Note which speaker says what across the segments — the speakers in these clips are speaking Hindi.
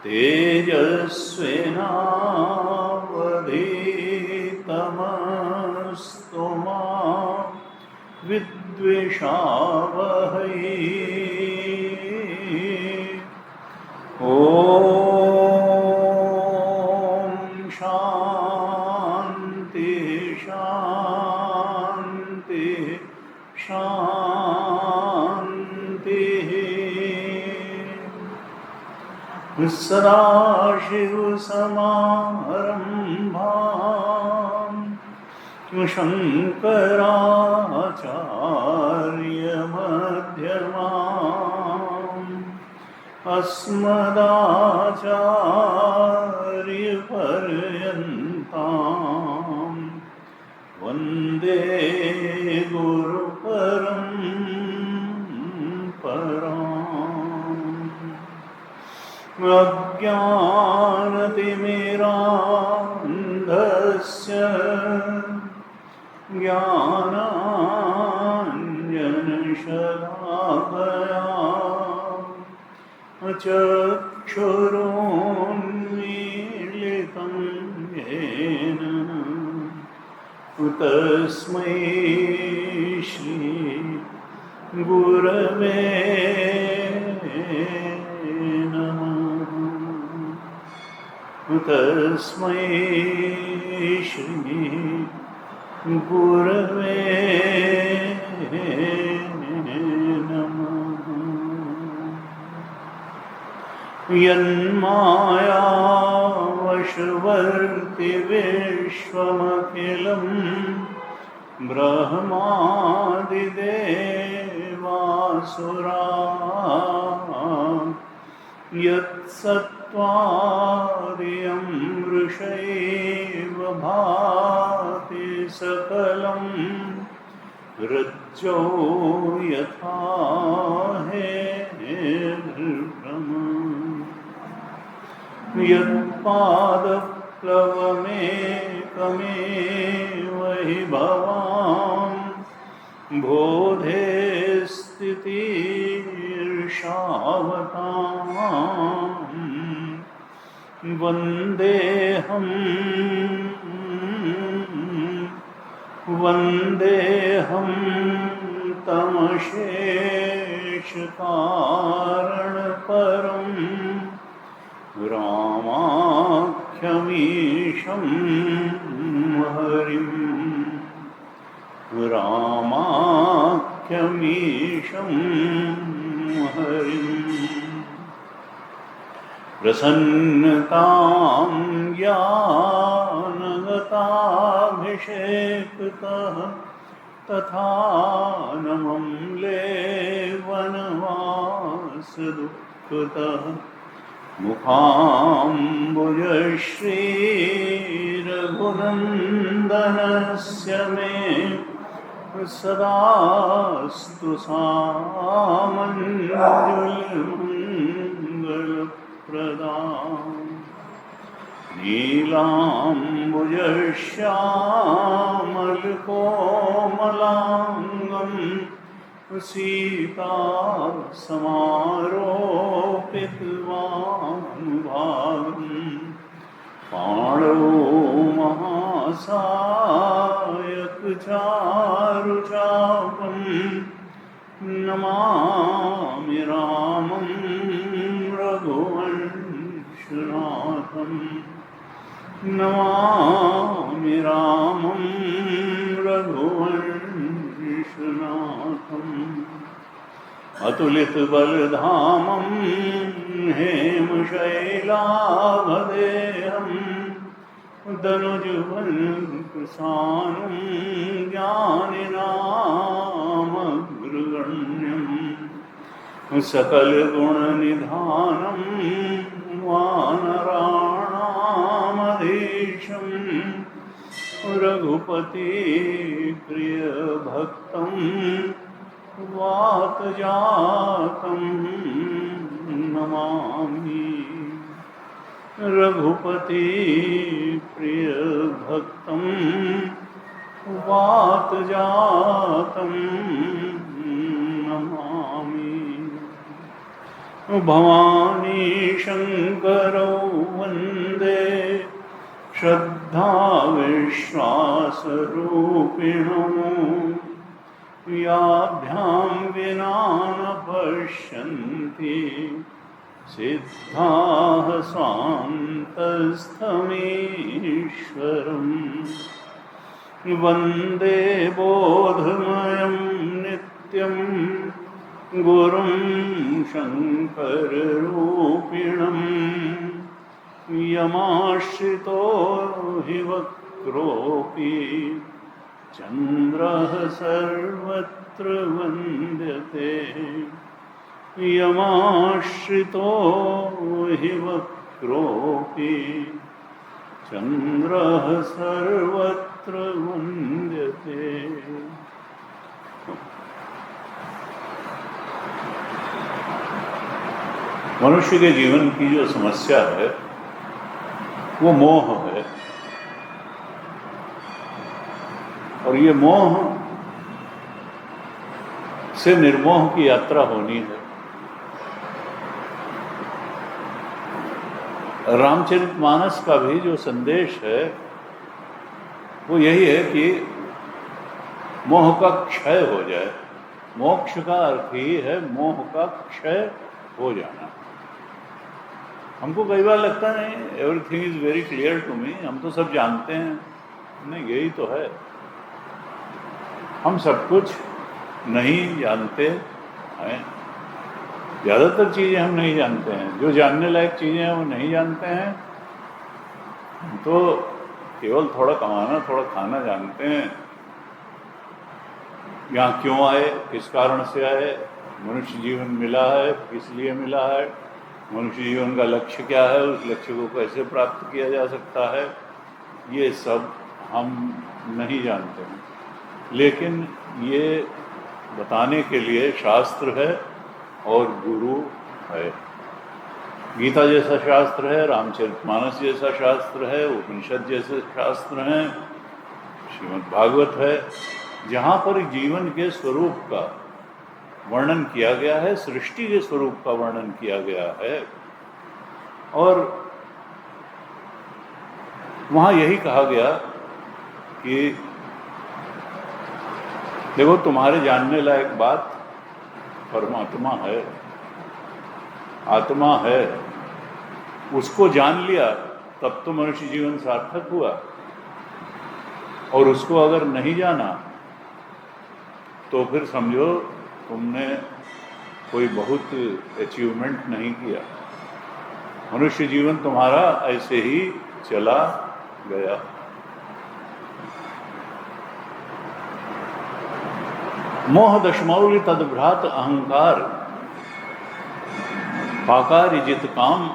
Speaker 1: तेजस्विनावधीतमस्तु मा विद्विषावहै। ओम शांति शांति शांति। सदाशिवसमारम्भां शङ्कराचार्यमध्यमाम् अस्मदाचार्यपर्यन्तां वन्दे गुरुपरम्पराम्। अज्ञानतिमिरान्धस्य ज्ञानाञ्जनशलाकया चक्षुरुन्मीलितं येन तस्मै श्री गुरवे तस्मै श्री गुरवे नमः। यन्मायावशवर्ति विश्वमखिलं ब्रह्मादिदेवासुराः यत्सत्त्वादियं वृषैव भाति सकलं रज्जो यथा हेर्ब्रह्म। यत्पादप्लवमेकमेव हि भवान् बोधे स्थितिर्षावताम् वन्देऽहं तमशेषकारणपरं रामाख्यमीशं हरिं रामाख्यमीशं हरिम्। प्रसन्नतां ज्ञानगताभिषेकतः तथा नमं लेवनवासदुःखतः मुखाम्बुजश्रीरघुनन्दनस्य मे सदास्तु सामञ्जुलिमङ्गलप्रदाम्। नीलाम्बुजश्यामलकोमलाङ्गं सीतासमारोपितवानुभागं पाणौ रघुवंशनाथं नमामि रामं रघुवंशनाथम् अतुलितबलधामं हेमशैलाभदेहं दनुजुवनकृशानुं ज्ञानिनामग्रगण्यं सकलगुणनिधानं वानराणामधीशं रघुपतिप्रियभक्तं वातजातं नमामि रघुपतिप्रियभक्तं वातजातं नमामि भवानी शङ्करौ वन्दे श्रद्धाविश्वासरूपिणौ याभ्यां विना न पश्यन्ति सिद्धाः स्वान्तस्थमीश्वरम् वन्दे बोधमयं नित्यं गुरुं शङ्कररूपिणं यमाश्रितो हि वक्रोऽपि चन्द्रः सर्वत्र वन्द्यते यमाश्रितो हि वक्रोऽपि चन्द्रः सर्वत्र वन्द्यते। मनुष्य के जीवन की जो समस्या है वो मोह है, और ये मोह से निर्मोह की यात्रा होनी है। रामचरितमानस का भी जो संदेश है वो यही है कि मोह का क्षय हो जाए। मोक्ष का अर्थ ही है मोह का क्षय हो जाना। हमको कई बार लगता नहीं everything is very clear to me, हम तो सब जानते हैं। नहीं, यही तो है, हम सब कुछ नहीं जानते हैं। ज़्यादातर चीज़ें हम नहीं जानते हैं। जो जानने लायक चीज़ें हैं वो नहीं जानते हैं। हम तो केवल थोड़ा कमाना थोड़ा खाना जानते हैं। यहाँ क्यों आए, किस कारण से आए, मनुष्य जीवन मिला है किस लिए मिला है, मनुष्य जीवन का लक्ष्य क्या है, उस लक्ष्य को कैसे प्राप्त किया जा सकता है, ये सब हम नहीं जानते हैं। लेकिन ये बताने के लिए शास्त्र है और गुरु है। गीता जैसा शास्त्र है, रामचरितमानस जैसा शास्त्र है, उपनिषद जैसे शास्त्र हैं, श्रीमद् भागवत है, जहाँ पर जीवन के स्वरूप का वर्णन किया गया है, सृष्टि के स्वरूप का वर्णन किया गया है। और वहाँ यही कहा गया कि देखो, तुम्हारे जानने लायक बात परमात्मा है, आत्मा है। उसको जान लिया तब तो मनुष्य जीवन सार्थक हुआ, और उसको अगर नहीं जाना तो फिर समझो तुमने कोई बहुत अचीवमेंट नहीं किया। मनुष्य जीवन तुम्हारा ऐसे ही चला गया। मोह दशमौलि तद्भ्रात अहंकार पाकारिजित काम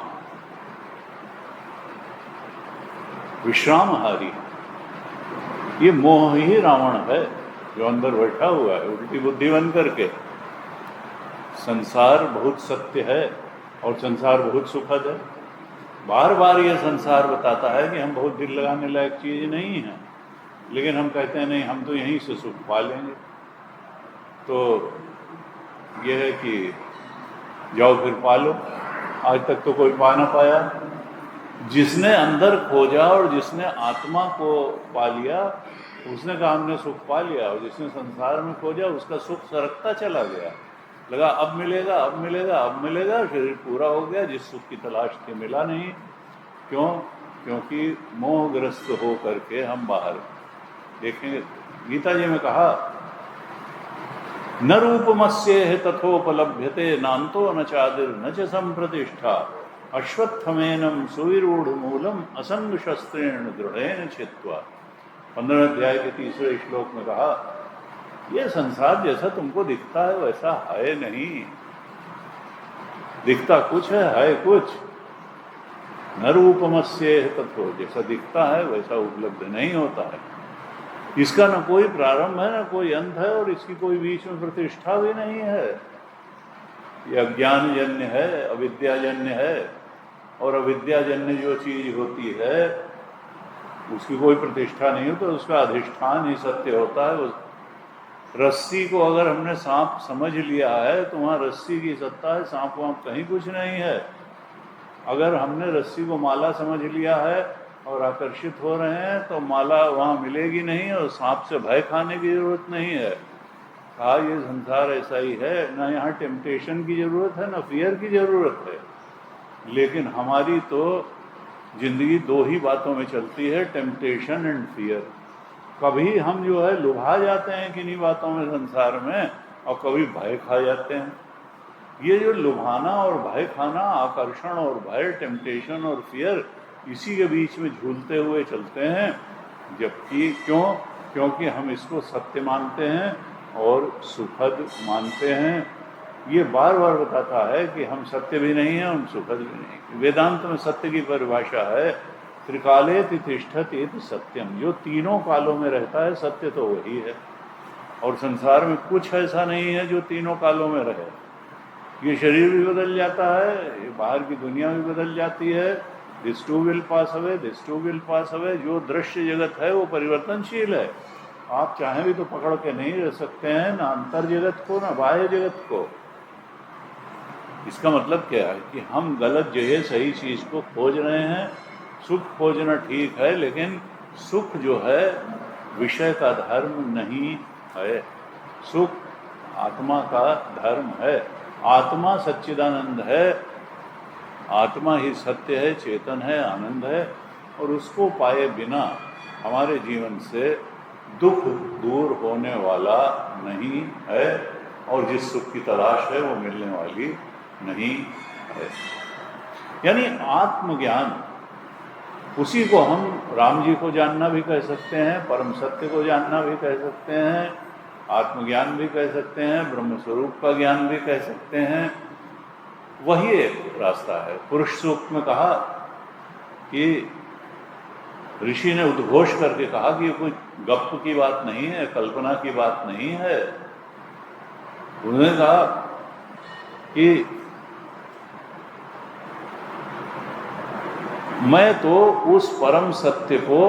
Speaker 1: विश्रामहारी। ये मोह ही रावण है जो अंदर बैठा हुआ है उल्टी बुद्धि बन करके। संसार बहुत सत्य है और संसार बहुत सुखद है। बार बार ये संसार बताता है कि हम बहुत दिल लगाने लायक चीज़ नहीं है, लेकिन हम कहते हैं नहीं, हम तो यहीं से सुख पा लेंगे। तो ये है कि जाओ फिर पा लो। आज तक तो कोई पा ना पाया। जिसने अंदर खोजा और जिसने आत्मा को पा लिया उसने कहा हमने सुख पा लिया, और जिसने संसार में खोजा उसका सुख सरकता चला गया। लगा अब मिलेगा, अब मिलेगा, अब मिलेगा, शरीर पूरा हो गया, जिस सुख की तलाश थी मिला नहीं। क्यों? क्योंकि मोहग्रस्त हो करके हम बाहर देखेंगे। गीता जी में कहा, न रूपमस्येह तथोपलभ्यते नान्तो न चादिर न च संप्रतिष्ठा अश्वत्थमेनं सुविरूढ़ मूलम असंग शस्त्रेण दृढ़ेन छित्त्वा। 15 अध्याय के 3रे श्लोक में कहा, यह संसार जैसा तुमको दिखता है वैसा है नहीं। दिखता कुछ है कुछ। न रूपमस्येह तथो, जैसा दिखता है वैसा उपलब्ध नहीं होता है। इसका न कोई प्रारंभ है न कोई अंत है, और इसकी कोई बीच में प्रतिष्ठा भी नहीं है। ये अज्ञानजन्य है, अविद्याजन्य है, और अविद्याजन्य जो चीज होती है उसकी कोई प्रतिष्ठा नहीं होती, तो उसका अधिष्ठान ही सत्य होता है। रस्सी को अगर हमने सांप समझ लिया है तो वहाँ रस्सी की सत्ता है, सांप वहाँ कहीं कुछ नहीं है। अगर हमने रस्सी को माला समझ लिया है और आकर्षित हो रहे हैं तो माला वहाँ मिलेगी नहीं, और सांप से भय खाने की जरूरत नहीं है। कहा ये संसार ऐसा ही है, ना यहाँ टेम्पटेशन की जरूरत है ना फियर की जरूरत है। लेकिन हमारी तो जिंदगी दो ही बातों में चलती है, टेम्पटेशन एंड फियर। कभी हम जो है लुभा जाते हैं किन्हीं बातों में संसार में, और कभी भय खा जाते हैं। ये जो लुभाना और भय खाना, आकर्षण और भय, टेम्पटेशन और फियर, इसी के बीच में झूलते हुए चलते हैं। जबकि क्योंकि हम इसको सत्य मानते हैं और सुखद मानते हैं। ये बार बार बताता है कि हम सत्य भी नहीं हैं, हम सुखद भी नहीं। वेदांत में सत्य की परिभाषा है, त्रिकाले तिष्ठति इति सत्यम। जो तीनों कालों में रहता है सत्य तो वही है, और संसार में कुछ ऐसा नहीं है जो तीनों कालों में रहे। ये शरीर भी बदल जाता है, ये बाहर की दुनिया भी बदल जाती है। This too will pass away, this too will pass away. जो दृश्य जगत है वो परिवर्तनशील है। आप चाहें भी तो पकड़ के नहीं रह सकते हैं, ना अंतर जगत को ना बाह्य जगत को। इसका मतलब क्या है कि हम गलत जगह सही चीज को खोज रहे हैं। सुख खोजना ठीक है, लेकिन सुख जो है विषय का धर्म नहीं है। सुख आत्मा का धर्म है। आत्मा सच्चिदानंद है, आत्मा ही सत्य है, चेतन है, आनंद है, और उसको पाए बिना हमारे जीवन से दुख दूर होने वाला नहीं है, और जिस सुख की तलाश है वो मिलने वाली नहीं है। यानी आत्मज्ञान, उसी को हम राम जी को जानना भी कह सकते हैं, परम सत्य को जानना भी कह सकते हैं, आत्मज्ञान भी कह सकते हैं, ब्रह्म स्वरूप का ज्ञान भी कह सकते हैं। वही एक रास्ता है। पुरुष सूक्त में कहा कि ऋषि ने उद्घोष करके कहा कि ये कोई गप की बात नहीं है, कल्पना की बात नहीं है। उन्होंने कहा कि मैं तो उस परम सत्य को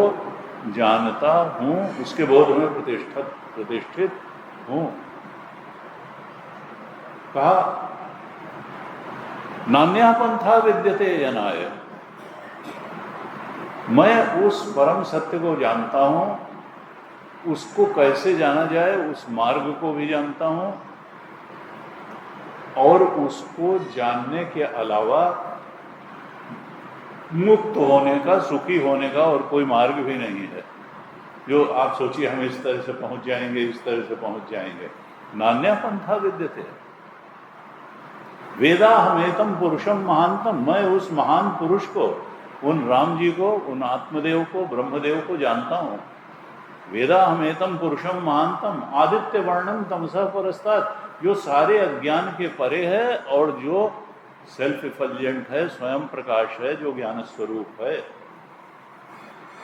Speaker 1: जानता हूं, उसके बोध में प्रतिष्ठित हूं। कहा नान्या पंथा विद्यते जनाय। मैं उस परम सत्य को जानता हूं, उसको कैसे जाना जाए उस मार्ग को भी जानता हूं, और उसको जानने के अलावा मुक्त होने का, सुखी होने का और कोई मार्ग भी नहीं है। जो आप सोचिए हम इस तरह से पहुंच जाएंगे, इस तरह से पहुंच जाएंगे। नान्या पंथा विद्यते। वेदा हमेतम पुरुषम महानतम। मैं उस महान पुरुष को, उन राम जी को, उन आत्मदेव को, ब्रह्मदेव को जानता हूं। वेदा हमेतम पुरुषम महानतम आदित्य वर्णम तमसा परस्तात्। जो सारे अज्ञान के परे है और जो सेल्फ इफल्जेंट है, स्वयं प्रकाश है, जो ज्ञान स्वरूप है।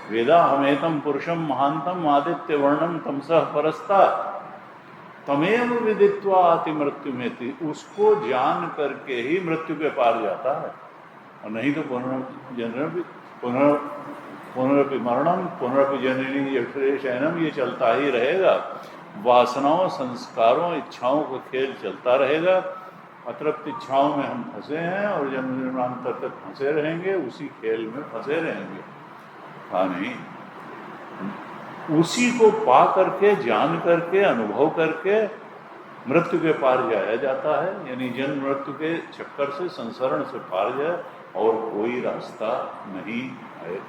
Speaker 1: वेदा हमेतम पुरुषम महानतम आदित्य वर्णम तमसा परस्तात् तमेव विदित्वा अति मृत्यु में थी। उसको जान करके ही मृत्यु के पार जाता है, और नहीं तो पुनरपि मरणम पुनरपि जननी यक्षरे शयनम, ये चलता ही रहेगा। वासनाओं, संस्कारों, इच्छाओं का खेल चलता रहेगा। अतृप्त इच्छाओं में हम फंसे हैं और जन्म जन्मांतर तक फंसे रहेंगे, उसी खेल में फंसे रहेंगे। हाँ नहीं, उसी को पा करके, जान करके, अनुभव करके मृत्यु के पार जाया जाता है, यानी जन्म मृत्यु के चक्कर से, संसरण से पार जाए और कोई रास्ता नहीं है।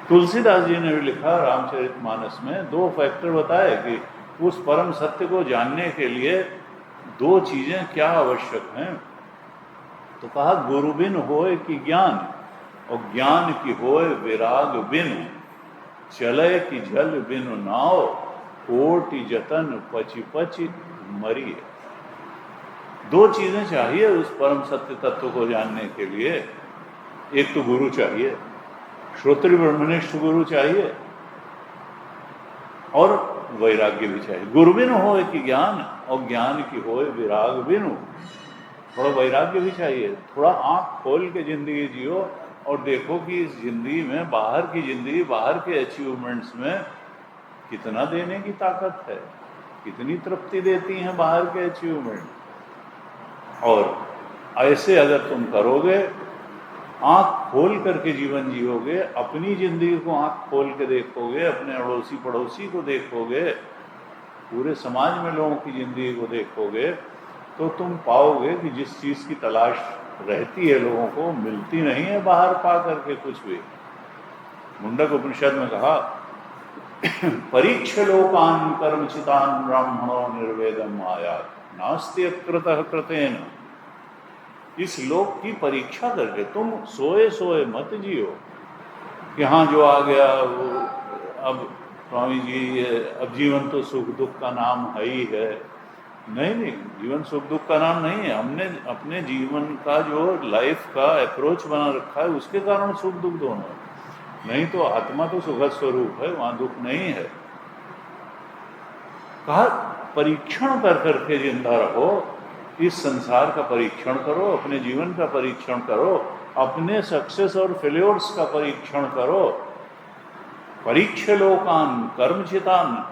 Speaker 1: तुलसीदास जी ने भी लिखा रामचरितमानस में, 2 फैक्टर बताए कि उस परम सत्य को जानने के लिए 2 चीजें क्या आवश्यक हैं। तो कहा गुरु बिन होए कि ज्ञान, और ज्ञान की होए विराग बिन, चले कि जल बिन नाव, कोटि जतन पचि पचि मरिए। 2 चीजें चाहिए उस परम सत्य तत्व को जानने के लिए। एक तो गुरु चाहिए, श्रोत्र ब्रह्मनिष्ठ गुरु चाहिए, और वैराग्य भी चाहिए। गुरु बिन होए कि ज्ञान, और ज्ञान की होए विराग बिनु, थोड़ा वैराग्य भी चाहिए। थोड़ा आंख खोल के जिंदगी जियो और देखो कि इस जिंदगी में, बाहर की जिंदगी, बाहर के अचीवमेंट्स में कितना देने की ताकत है, कितनी तृप्ति देती हैं बाहर के अचीवमेंट। और ऐसे अगर तुम करोगे, आंख खोल करके जीवन जियोगे, अपनी जिंदगी को आंख खोल के देखोगे, अपने अड़ोसी पड़ोसी को देखोगे, पूरे समाज में लोगों की जिंदगी को देखोगे, तो तुम पाओगे कि जिस चीज की तलाश रहती है लोगों को, मिलती नहीं है बाहर पा करके कुछ भी। मुंडक उपनिषद में कहा परीक्ष लोकान कर्मचितान ब्राह्मणो निर्वेदम आयात नास्ति अकृतः कृतेन। इस लोक की परीक्षा करके तुम सोए सोए मत जियो कि हाँ जो आ गया वो, अब स्वामी जी अब जीवन तो सुख दुख का नाम है ही है। नहीं, जीवन सुख दुख का नाम नहीं है। हमने अपने जीवन का जो लाइफ का अप्रोच बना रखा है उसके कारण सुख दुख दोनों है। नहीं तो आत्मा तो सुखद स्वरूप है, वहां दुख नहीं है। कहा परीक्षण कर करके जिंदा रहो, इस संसार का परीक्षण करो, अपने जीवन का परीक्षण करो, अपने सक्सेस और फेल्योर्स का परीक्षण करो। परीक्ष लोकान कर्मचितान,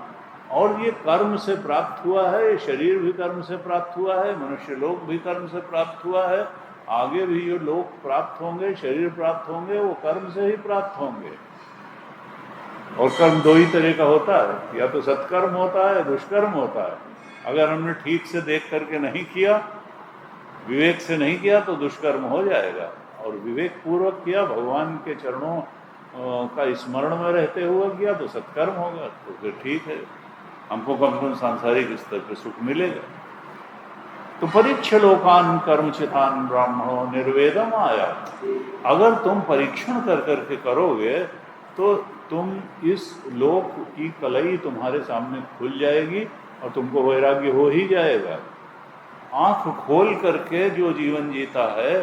Speaker 1: और ये कर्म से प्राप्त हुआ है, ये शरीर भी कर्म से प्राप्त हुआ है, मनुष्य लोक भी कर्म से प्राप्त हुआ है, आगे भी जो लोक प्राप्त होंगे, शरीर प्राप्त होंगे, वो कर्म से ही प्राप्त होंगे। और कर्म 2 ही तरह का होता है, या तो सत्कर्म होता है, दुष्कर्म होता है। अगर हमने ठीक से देख करके नहीं किया, विवेक से नहीं किया, तो दुष्कर्म हो जाएगा। और विवेक पूर्वक किया, भगवान के चरणों का स्मरण में रहते हुए किया, तो सत्कर्म होगा, तो फिर ठीक है, हमको कम से कम सांसारिक स्तर पर सुख मिलेगा। तो परीक्ष लोकान कर्मचितान ब्राह्मणों निर्वेदम आया। अगर तुम परीक्षण कर करके करोगे तो तुम इस लोक की कलई तुम्हारे सामने खुल जाएगी और तुमको वैराग्य हो ही जाएगा। आंख खोल करके जो जीवन जीता है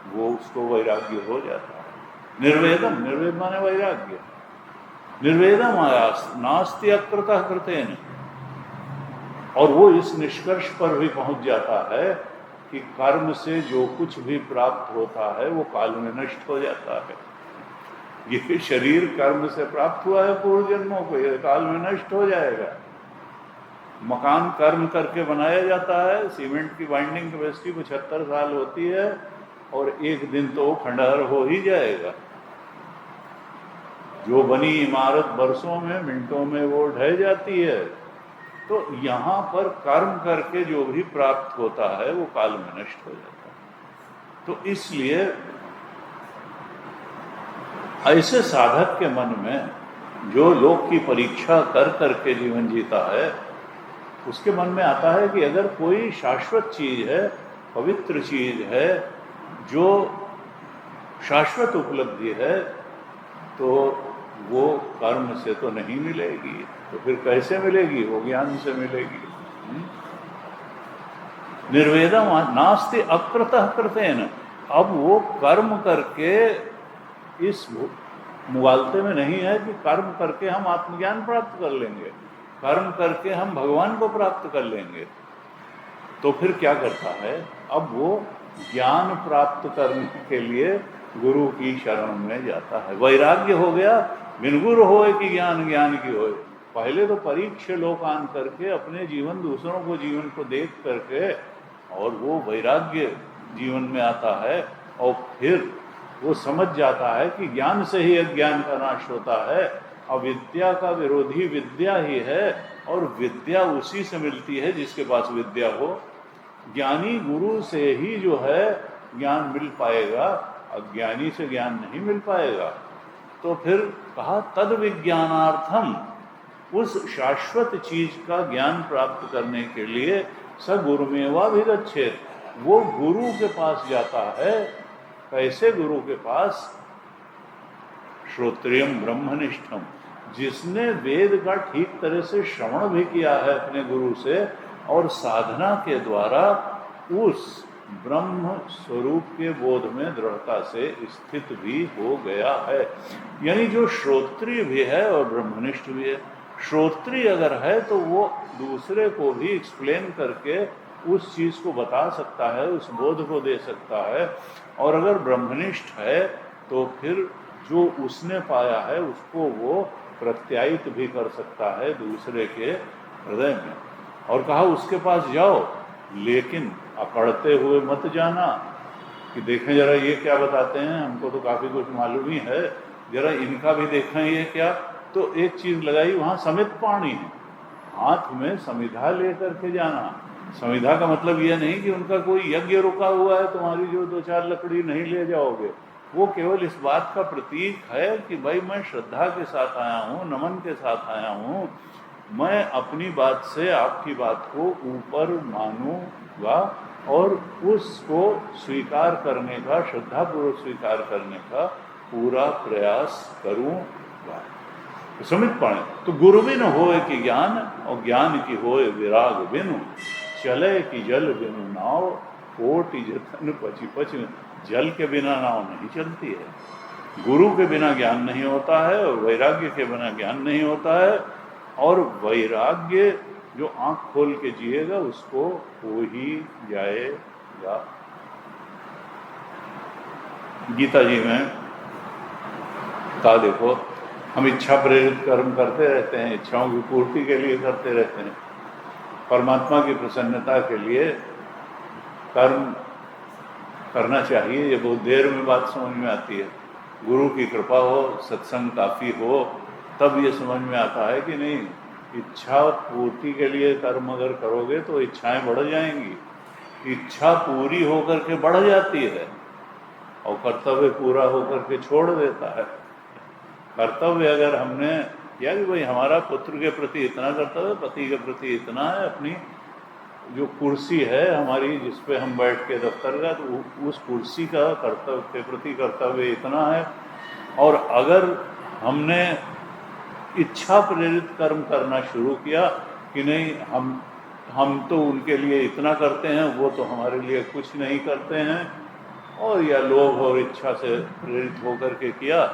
Speaker 1: वो उसको वैराग्य हो जाता है। निर्वेदम, निर्वेद माने वैराग्य। निर्वेदम आयास नास्ति अकृतः कृतेन। और वो इस निष्कर्ष पर भी पहुंच जाता है कि कर्म से जो कुछ भी प्राप्त होता है वो काल में नष्ट हो जाता है। ये शरीर कर्म से प्राप्त हुआ है पूर्व जन्मों को, ये काल में नष्ट हो जाएगा। मकान कर्म करके बनाया जाता है, सीमेंट की बाइंडिंग कैपेसिटी 75 साल होती है और एक दिन तो खंडहर हो ही जाएगा। जो बनी इमारत बरसों में, मिनटों में वो ढह जाती है। तो यहाँ पर कर्म करके जो भी प्राप्त होता है वो काल में नष्ट हो जाता है। तो इसलिए ऐसे साधक के मन में जो लोक की परीक्षा कर करके जीवन जीता है, उसके मन में आता है कि अगर कोई शाश्वत चीज है, पवित्र चीज है, जो शाश्वत उपलब्धि है, तो वो कर्म से तो नहीं मिलेगी, तो फिर कैसे मिलेगी? वो ज्ञान से मिलेगी। निर्वेदम नास्ति अकृतः कृतेन। अब वो कर्म करके इस मुगालते में नहीं है कि कर्म करके हम आत्मज्ञान प्राप्त कर लेंगे, कर्म करके हम भगवान को प्राप्त कर लेंगे। तो फिर क्या करता है? अब वो ज्ञान प्राप्त करने के लिए गुरु की शरण में जाता है। वैराग्य हो गया, बिन गुरु होए कि ज्ञान, ज्ञान की होए। पहले तो परीक्ष लोकान करके अपने जीवन, दूसरों को जीवन को देख करके, और वो वैराग्य जीवन में आता है, और फिर वो समझ जाता है कि ज्ञान से ही अज्ञान का नाश होता है। अविद्या का विरोधी विद्या ही है, और विद्या उसी से मिलती है जिसके पास विद्या हो। ज्ञानी गुरु से ही जो है ज्ञान मिल पाएगा, अज्ञानी से ज्ञान नहीं मिल पाएगा। तो फिर कहा तद विज्ञानार्थम, उस शाश्वत चीज का ज्ञान प्राप्त करने के लिए स गुरुमेवाभिगच्छेत्, वो गुरु के पास जाता है। कैसे गुरु के पास? श्रोत्रियम ब्रह्मनिष्ठम, जिसने वेद का ठीक तरह से श्रवण भी किया है अपने गुरु से और साधना के द्वारा उस ब्रह्म स्वरूप के बोध में दृढ़ता से स्थित भी हो गया है। यानी जो श्रोत्रिय भी है और ब्रह्मनिष्ठ भी है। श्रोत्रिय अगर है तो वो दूसरे को भी एक्सप्लेन करके उस चीज को बता सकता है, उस बोध को दे सकता है। और अगर ब्रह्मनिष्ठ है तो फिर जो उसने पाया है उसको वो प्रत्यायित भी कर सकता है दूसरे के हृदय में। और कहा उसके पास जाओ, लेकिन अकड़ते हुए मत जाना कि देखें जरा ये क्या बताते हैं, हमको तो काफी कुछ मालूम ही है, जरा इनका भी देखें ये क्या। तो एक चीज लगाई, वहां समित पाणी है, हाथ में समिधा लेकर के जाना। समिधा का मतलब यह नहीं कि उनका कोई यज्ञ रुका हुआ है, तुम्हारी जो 2-4 लकड़ी नहीं ले जाओगे। वो केवल इस बात का प्रतीक है कि भाई मैं श्रद्धा के साथ आया हूँ, नमन के साथ आया हूँ, मैं अपनी बात से आपकी बात को ऊपर मानूंगा और उसको स्वीकार करने का, श्रद्धापूर्वक स्वीकार करने का पूरा प्रयास करूँगा। तो समित पाणे, तो गुरु बिन होए कि ज्ञान, और ज्ञान की होए विराग बिनु, चले कि जल बिनु नाव, कोटि जतन पची पची, जल के बिना नाव नहीं चलती है। गुरु के बिना ज्ञान नहीं होता है और वैराग्य के बिना ज्ञान नहीं होता है। और वैराग्य जो आंख खोल के जिएगा उसको हो ही जाएगा। गीता जी में कहा, देखो हम इच्छा प्रेरित कर्म करते रहते हैं, इच्छाओं की पूर्ति के लिए करते रहते हैं, परमात्मा की प्रसन्नता के लिए कर्म करना चाहिए। ये बहुत देर में बात समझ में आती है। गुरु की कृपा हो, सत्संग काफ़ी हो, तब ये समझ में आता है कि नहीं, इच्छा पूर्ति के लिए कर्म अगर करोगे तो इच्छाएं बढ़ जाएंगी। इच्छा पूरी होकर के बढ़ जाती है और कर्तव्य पूरा होकर के छोड़ देता है। कर्तव्य अगर हमने किया कि भाई हमारा पुत्र के प्रति इतना कर्तव्य, पति के प्रति इतना है, अपनी जो कुर्सी है हमारी जिस पे हम बैठ के दफ्तर का, तो उस कुर्सी का कर्तव्य के प्रति कर्तव्य इतना है। और अगर हमने इच्छा प्रेरित कर्म करना शुरू किया कि नहीं हम तो उनके लिए इतना करते हैं, वो तो हमारे लिए कुछ नहीं करते हैं, और या लोभ और इच्छा से प्रेरित होकर के किया,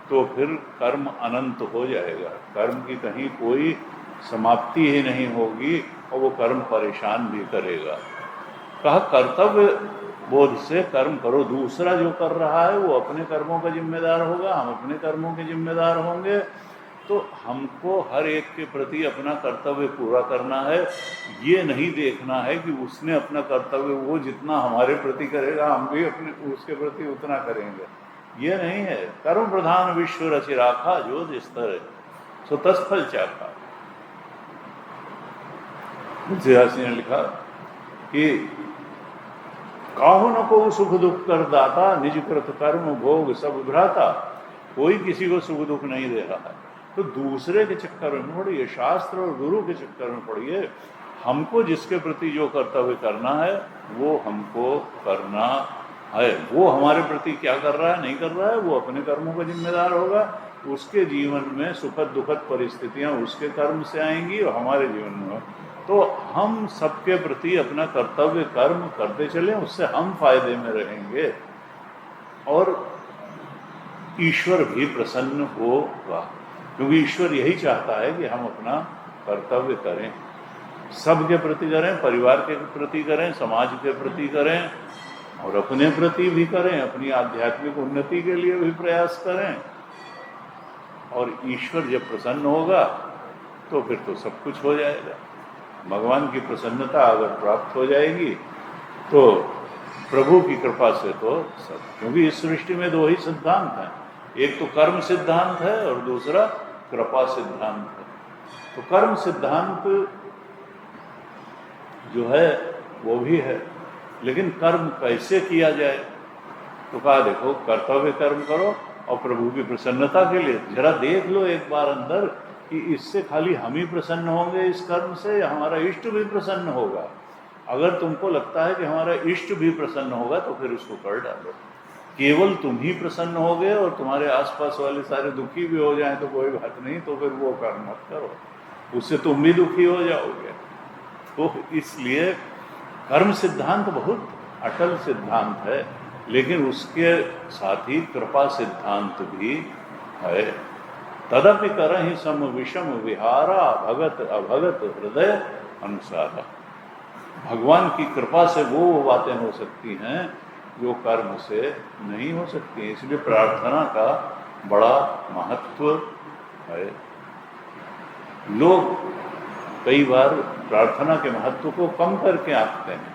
Speaker 1: तो फिर कर्म अनंत हो जाएगा। कर्म की कहीं कोई समाप्ति ही नहीं होगी और वो कर्म परेशान भी करेगा। कहा कर्तव्य बोध से कर्म करो। दूसरा जो कर रहा है वो अपने कर्मों का जिम्मेदार होगा, हम अपने कर्मों के जिम्मेदार होंगे। तो हमको हर एक के प्रति अपना कर्तव्य पूरा करना है। ये नहीं देखना है कि उसने अपना कर्तव्य वो जितना हमारे प्रति करेगा हम भी अपने उसके प्रति उतना करेंगे, ये नहीं है। कर्म प्रधान विश्व रचि राखा, जो स्तर सो तत्फल चाखा। तुलसीदास ने लिखा कि काहु न को सुख दुख कर दाता, निज कृत कर्म भोग सब भ्राता। कोई किसी को सुख दुख नहीं दे रहा है, तो दूसरे के चक्कर में पड़िए, शास्त्र और गुरु के चक्कर में पड़िए। हमको जिसके प्रति जो कर्तव्य करना है वो हमको करना है। वो हमारे प्रति क्या कर रहा है नहीं कर रहा है, वो अपने कर्मों का जिम्मेदार होगा। उसके जीवन में सुखद दुखद परिस्थितियां उसके कर्म से आएंगी और हमारे जीवन में। तो हम सबके प्रति अपना कर्तव्य कर्म करते चलें, उससे हम फायदे में रहेंगे और ईश्वर भी प्रसन्न होगा। क्योंकि ईश्वर यही चाहता है कि हम अपना कर्तव्य करें, सबके प्रति करें, परिवार के प्रति करें, समाज के प्रति करें और अपने प्रति भी करें, अपनी आध्यात्मिक उन्नति के लिए भी प्रयास करें। और ईश्वर जब प्रसन्न होगा तो फिर तो सब कुछ हो जाएगा। भगवान की प्रसन्नता अगर प्राप्त हो जाएगी तो प्रभु की कृपा से तो सब। क्योंकि इस सृष्टि में दो ही सिद्धांत हैं, एक तो कर्म सिद्धांत है और दूसरा कृपा सिद्धांत है। तो कर्म सिद्धांत जो है वो भी है, लेकिन कर्म कैसे किया जाए? तो कहा देखो, कर्तव्य कर्म करो और प्रभु की प्रसन्नता के लिए जरा देख लो एक बार अंदर कि इससे खाली हम ही प्रसन्न होंगे इस कर्म से, या हमारा इष्ट भी प्रसन्न होगा। अगर तुमको लगता है कि हमारा इष्ट भी प्रसन्न होगा तो फिर उसको कर डालो। केवल तुम ही प्रसन्न होगे और तुम्हारे आसपास वाले सारे दुखी भी हो जाएं तो कोई बात नहीं, तो फिर वो कर्म मत करो, उससे तुम भी दुखी हो जाओगे। तो इसलिए कर्म सिद्धांत बहुत अटल सिद्धांत है, लेकिन उसके साथ ही कृपा सिद्धांत भी है। तदपि करहि सम विषम विहारा भगत अभगत हृदय अनुसारा। भगवान की कृपा से वो बातें हो सकती हैं जो कर्म से नहीं हो सकती। इसलिए प्रार्थना का बड़ा महत्व है। लोग कई बार प्रार्थना के महत्व को कम करके आंकते हैं।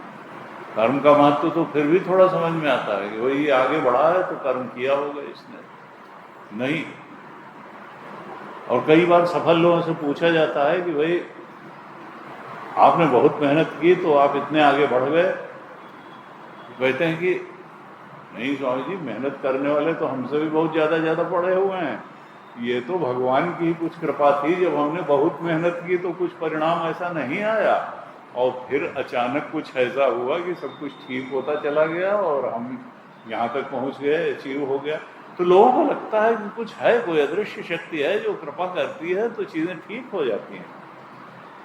Speaker 1: कर्म का महत्व तो फिर भी थोड़ा समझ में आता है कि भाई ये आगे बढ़ा है तो कर्म किया होगा इसने, नहीं। और कई बार सफल लोगों से पूछा जाता है कि भाई आपने बहुत मेहनत की तो आप इतने आगे बढ़ गए। कहते हैं कि नहीं स्वामी जी, मेहनत करने वाले तो हमसे भी बहुत ज़्यादा पढ़े हुए हैं, ये तो भगवान की कुछ कृपा थी, जब हमने बहुत मेहनत की तो कुछ परिणाम ऐसा नहीं आया और फिर अचानक कुछ ऐसा हुआ कि सब कुछ ठीक होता चला गया और हम यहाँ तक पहुँच गए, अचीव हो गया। तो लोगों को लगता है कि कुछ है, कोई अदृश्य शक्ति है जो कृपा करती है तो चीज़ें ठीक हो जाती हैं।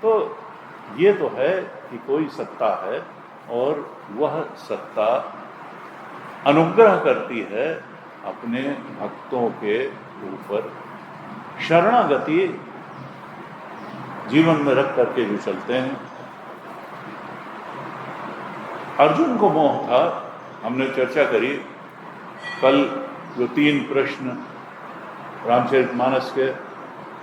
Speaker 1: तो ये तो है कि कोई सत्ता है और वह सत्ता अनुग्रह करती है अपने भक्तों के ऊपर। शरणागति जीवन में रख करके जो चलते हैं। अर्जुन को मोह था, हमने चर्चा करी कल, जो 3 प्रश्न रामचरितमानस के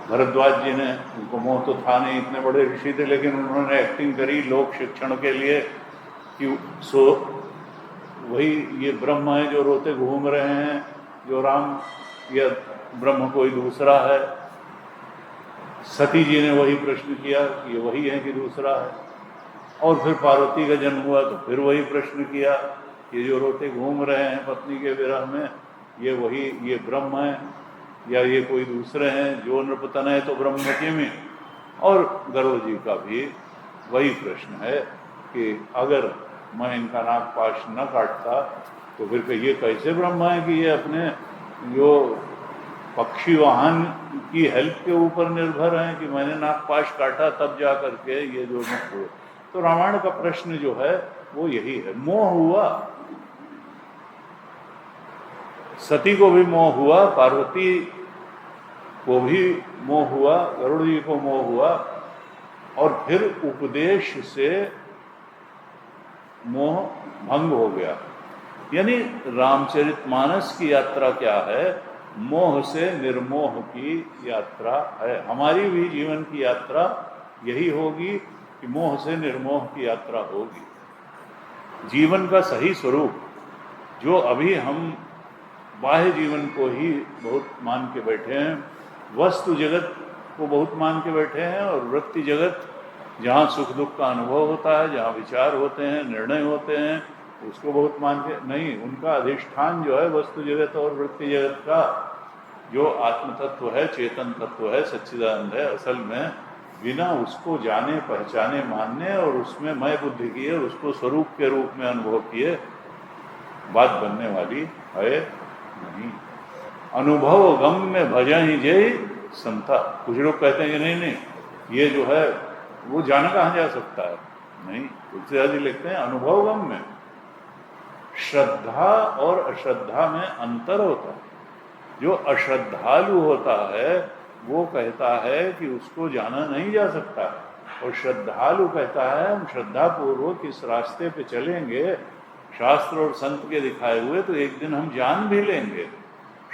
Speaker 1: भरद्वाज जी ने, उनको मोह तो था नहीं, इतने बड़े ऋषि थे, लेकिन उन्होंने एक्टिंग करी लोक शिक्षण के लिए कि सो वही ये ब्रह्म है जो रोते घूम रहे हैं, जो राम या ब्रह्म कोई दूसरा है। सती जी ने वही प्रश्न किया कि ये वही है कि दूसरा है। और फिर पार्वती का जन्म हुआ तो फिर वही प्रश्न किया, ये जो रोते घूम रहे हैं पत्नी के विरह में, ये वही, ये ब्रह्म है या ये कोई दूसरे हैं? जो नृपतन है तो ब्रह्मति में। और गरुड़ जी का भी वही प्रश्न है कि अगर मैं इनका नागपाश न काटता तो फिर ये कैसे ब्रह्म है कि ये अपने जो पक्षी वाहन की हेल्प के ऊपर निर्भर हैं कि मैंने नागपाश काटा तब जा करके ये जो मुक्त हुए। तो रामायण का प्रश्न जो है वो यही है। मोह हुआ, सती को भी मोह हुआ, पार्वती को भी मोह हुआ, गरुड़ जी को मोह हुआ, और फिर उपदेश से मोह भंग हो गया। यानी रामचरितमानस की यात्रा क्या है? मोह से निर्मोह की यात्रा है। हमारी भी जीवन की यात्रा यही होगी कि मोह से निर्मोह की यात्रा होगी। जीवन का सही स्वरूप जो अभी हम बाह्य जीवन को ही बहुत मान के बैठे हैं, वस्तु जगत को बहुत मान के बैठे हैं, और वृत्ति जगत जहाँ सुख दुख का अनुभव होता है, जहाँ विचार होते हैं, निर्णय होते हैं, उसको बहुत मान के नहीं। उनका अधिष्ठान जो है वस्तु जगत और वृत्ति जगत का, जो आत्म तत्व है, चेतन तत्व है, सच्चिदानंद है, असल में बिना उसको जाने पहचाने मानने और उसमें मैं बुद्धि किए, उसको स्वरूप के रूप में अनुभव किए बात बनने वाली है नहीं। अनुभव गम में भजहि जय संता। कुछ लोग कहते हैं कि नहीं ये जो है वो जाना कहाँ जा सकता है? नहीं, तुलसीदास जी लिखते हैं अनुभव गम में। श्रद्धा और अश्रद्धा में अंतर होता है। जो अश्रद्धालु होता है वो कहता है कि उसको जाना नहीं जा सकता, और श्रद्धालु कहता है हम श्रद्धापूर्वक इस रास्ते पे चलेंगे शास्त्र और संत के दिखाए हुए, तो एक दिन हम जान भी लेंगे।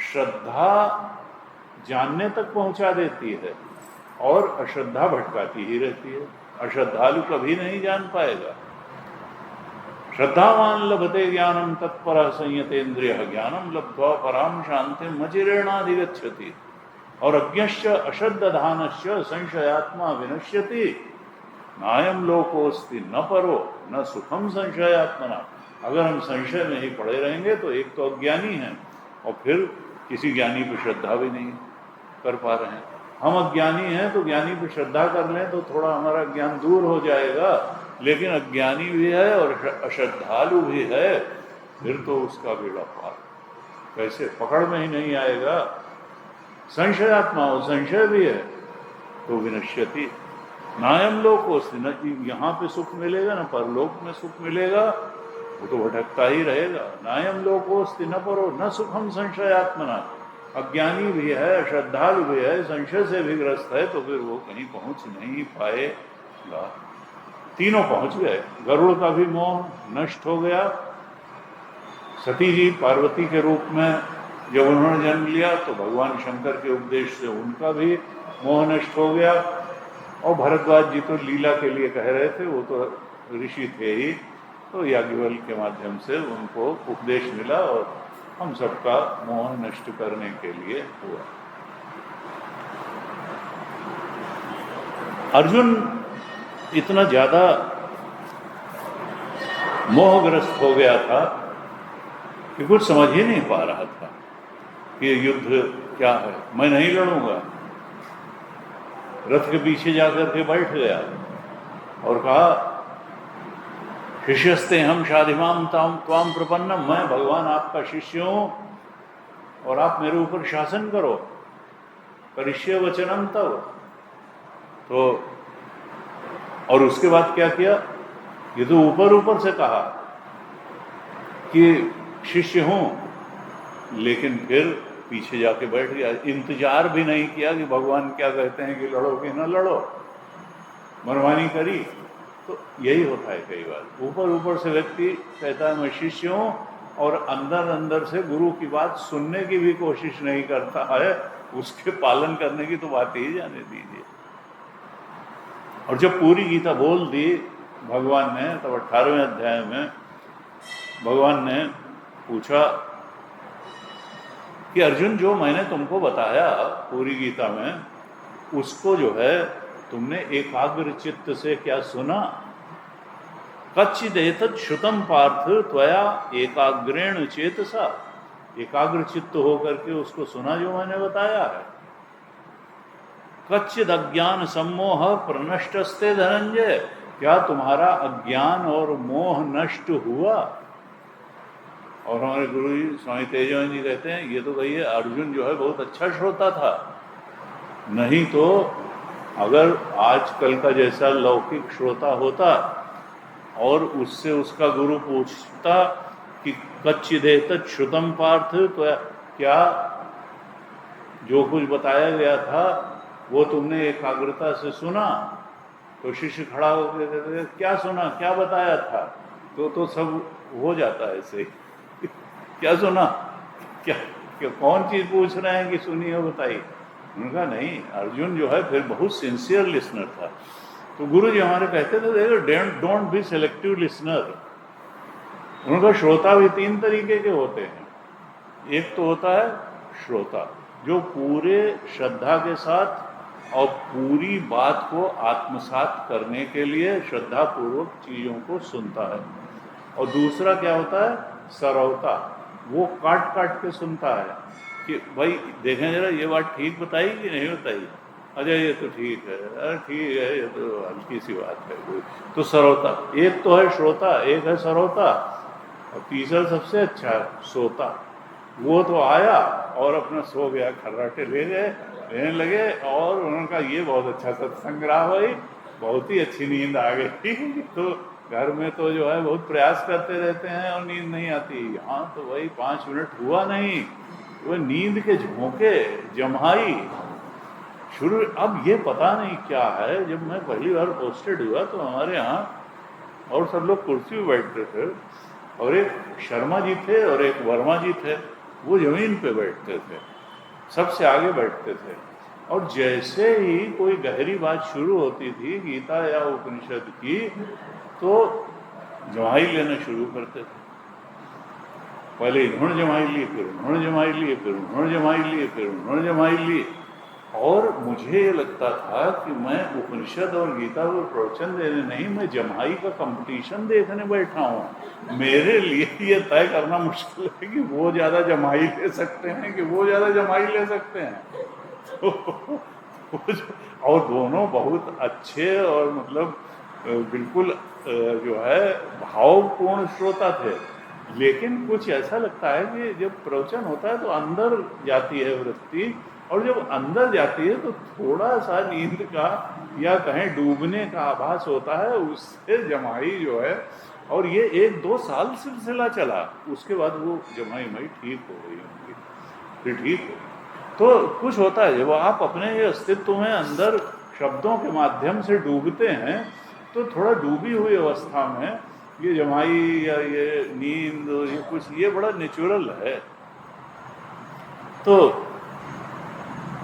Speaker 1: श्रद्धा जानने तक पहुंचा देती है और अश्रद्धा भटकाती ही रहती है। अश्रद्धालु कभी नहीं जान पाएगा। श्रद्धावान लभते ज्ञानम तत्पर संयतेन्द्रिय ज्ञानम लब्ध्वा पराम शांति मचिरेणाधिगच्छति। और अज्ञश्च अश्रद्धानश्च संशयात्मा विनश्यति नायम लोकोस्ति न परो न सुखम संशयात्मना। अगर हम संशय में ही पड़े रहेंगे तो एक तो अज्ञानी हैं और फिर किसी ज्ञानी पर श्रद्धा भी नहीं कर पा रहे हैं। हम अज्ञानी हैं तो ज्ञानी पर श्रद्धा कर लें तो थोड़ा हमारा ज्ञान दूर हो जाएगा, लेकिन अज्ञानी भी है और अश्रद्धालु भी है, फिर तो उसका बेड़ा पार, कैसे पकड़ में ही नहीं आएगा। संशयात्मा हो, संशय भी है तो विनश्यति नायम लोकोस्ति, न यहाँ पे सुख मिलेगा न परलोक में सुख मिलेगा, वो तो भटकता ही रहेगा। नायम लोकोस्ति न परो न सुखम संशयात्मना। अज्ञानी भी है, श्रद्धालु भी है, संशय से भी ग्रस्त है, तो फिर वो कहीं पहुंच नहीं पाएगा। तीनों पहुंच गए। गरुड़ का भी मोह नष्ट हो गया। सती जी पार्वती के रूप में जब उन्होंने जन्म लिया तो भगवान शंकर के उपदेश से उनका भी मोह नष्ट हो गया। और भरद्वाज जी तो लीला के लिए कह रहे थे, वो तो ऋषि थे ही, तो याज्ञवल्क्य के माध्यम से उनको उपदेश मिला और हम सबका मोह नष्ट करने के लिए हुआ। अर्जुन इतना ज्यादा मोहग्रस्त हो गया था कि कुछ समझ ही नहीं पा रहा था कि युद्ध क्या है। मैं नहीं लड़ूंगा, रथ के पीछे जाकर के बैठ गया और कहा शिष्यस्ते हम शाधिमाम त्वाम प्रपन्नम, मैं भगवान आपका शिष्य हूं और आप मेरे ऊपर शासन करो, करिष्य वचनम तव। तो और उसके बाद क्या किया, ये तो ऊपर ऊपर से कहा कि शिष्य हूं, लेकिन फिर पीछे जाके बैठ गया। इंतजार भी नहीं किया कि भगवान क्या कहते हैं कि लड़ो कि न लड़ो, मनमानी करी। तो यही होता है कई बार, ऊपर ऊपर से व्यक्ति कहता है मैं शिष्य हूं और अंदर अंदर से गुरु की बात सुनने की भी कोशिश नहीं करता है, उसके पालन करने की तो बात ही जाने दीजिए। और जब पूरी गीता बोल दी भगवान ने, तब 18वें अध्याय में भगवान ने पूछा कि अर्जुन, जो मैंने तुमको बताया पूरी गीता में, उसको जो है तुमने एकाग्र चित्त से क्या सुना? कच्चिदेतत् श्रुतम पार्थ त्वया एकाग्रेण चेतसा। एकाग्र चित्त होकर के उसको सुना जो मैंने बताया है। कच्चिद अज्ञान सम्मोह प्रनष्टस्ते धनंजय। क्या तुम्हारा अज्ञान और मोह नष्ट हुआ? और हमारे गुरु जी स्वामी तेजवन जी कहते हैं ये तो कहिए अर्जुन जो है बहुत अच्छा श्रोता था, नहीं तो अगर आजकल का जैसा लौकिक श्रोता होता और उससे उसका गुरु पूछता कि कच्चिदेतत् श्रुतम पार्थ, तो क्या जो कुछ बताया गया था वो तुमने एकाग्रता से सुना? तो शिष्य खड़ा होकर कहते क्या सुना, क्या बताया था? तो सब हो जाता है ऐसे ही क्या सुना, क्या कौन चीज पूछ रहे हैं कि सुनी हो बताइए। उनका नहीं, अर्जुन जो है फिर बहुत सिंसियर लिसनर था। तो गुरु जी हमारे कहते थे डोंट बी सेलेक्टिव लिसनर। उनका श्रोता भी 3 तरीके के होते हैं। एक तो होता है श्रोता जो पूरे श्रद्धा के साथ और पूरी बात को आत्मसात करने के लिए श्रद्धा पूर्वक चीजों को सुनता है। और दूसरा क्या होता है, सरवता, वो काट काट के सुनता है कि भाई देखें जरा ये बात ठीक बताई कि नहीं बताई, अच्छा ये तो ठीक है, अरे ठीक है ये तो हल्की सी बात है। तो सरवता, एक तो है श्रोता, एक है सरवता, और तीसरा सबसे अच्छा है सोता। वो तो आया और अपना सो गया, खर्राटे लेने लगे और उनका ये बहुत अच्छा सत्संग रहा भाई, बहुत ही अच्छी नींद आ गई। तो घर में तो जो है बहुत प्रयास करते रहते हैं और नींद नहीं आती, यहाँ तो वही 5 मिनट हुआ नहीं, वो नींद के झोंके जमाई शुरू। अब ये पता नहीं क्या है, जब मैं पहली बार पोस्टेड हुआ तो हमारे यहाँ और सब लोग कुर्सी पे बैठते थे और एक शर्मा जी थे और एक वर्मा जी थे, वो जमीन पे बैठते थे, सबसे आगे बैठते थे। और जैसे ही कोई गहरी बात शुरू होती थी गीता या उपनिषद की, तो जमाई लेना शुरू करते थे। पहले इन्होंने जमाई ली, फिर उन्होंने जमाई ली, फिर उन्होंने जमाई ली, फिर उन्होंने जमाई ली। और मुझे ये लगता था कि मैं उपनिषद और गीता को प्रवचन देने नहीं, मैं जमाई का कंपटीशन देखने बैठा हूँ। मेरे लिए ये तय करना मुश्किल है कि वो ज़्यादा जमाई ले सकते हैं कि वो ज़्यादा जमाई ले सकते हैं। और दोनों बहुत अच्छे और मतलब बिल्कुल जो है भावपूर्ण श्रोता थे। लेकिन कुछ ऐसा लगता है कि जब प्रवचन होता है तो अंदर जाती है वृत्ति, और जब अंदर जाती है तो थोड़ा सा नींद का या कहें डूबने का आभास होता है, उससे जमाई जो है, और ये 1-2 साल सिलसिला चला, उसके बाद वो जमाई मई ठीक हो गई होंगी, फिर ठीक हो। तो कुछ होता है जब आप अपने ये अस्तित्व में अंदर शब्दों के माध्यम से डूबते हैं, तो थोड़ा डूबी हुई अवस्था में ये जमाई या ये नींद ये कुछ ये बड़ा नेचुरल है। तो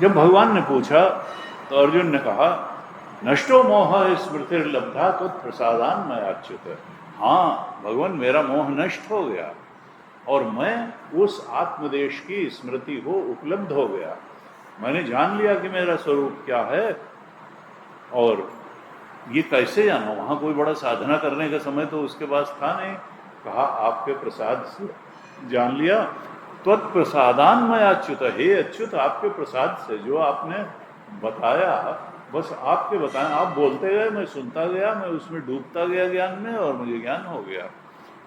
Speaker 1: जब भगवान ने पूछा तो अर्जुन ने कहा, नष्टो मोह स्मृतिर्लब्धा तो प्रसादान मैं अच्युत। हाँ भगवान, मेरा मोह नष्ट हो गया और मैं उस आत्मदेश की स्मृति को उपलब्ध हो गया। मैंने जान लिया कि मेरा स्वरूप क्या है। और ये कैसे जाना, वहाँ कोई बड़ा साधना करने का समय तो उसके पास था नहीं। कहा आपके प्रसाद से जान लिया। त्वत्प्रसादान मैं अच्युत, हे अच्युत आपके प्रसाद से, जो आपने बताया, बस आपके बताया, आप बोलते गए, मैं सुनता गया, मैं उसमें डूबता गया ज्ञान में, और मुझे ज्ञान हो गया।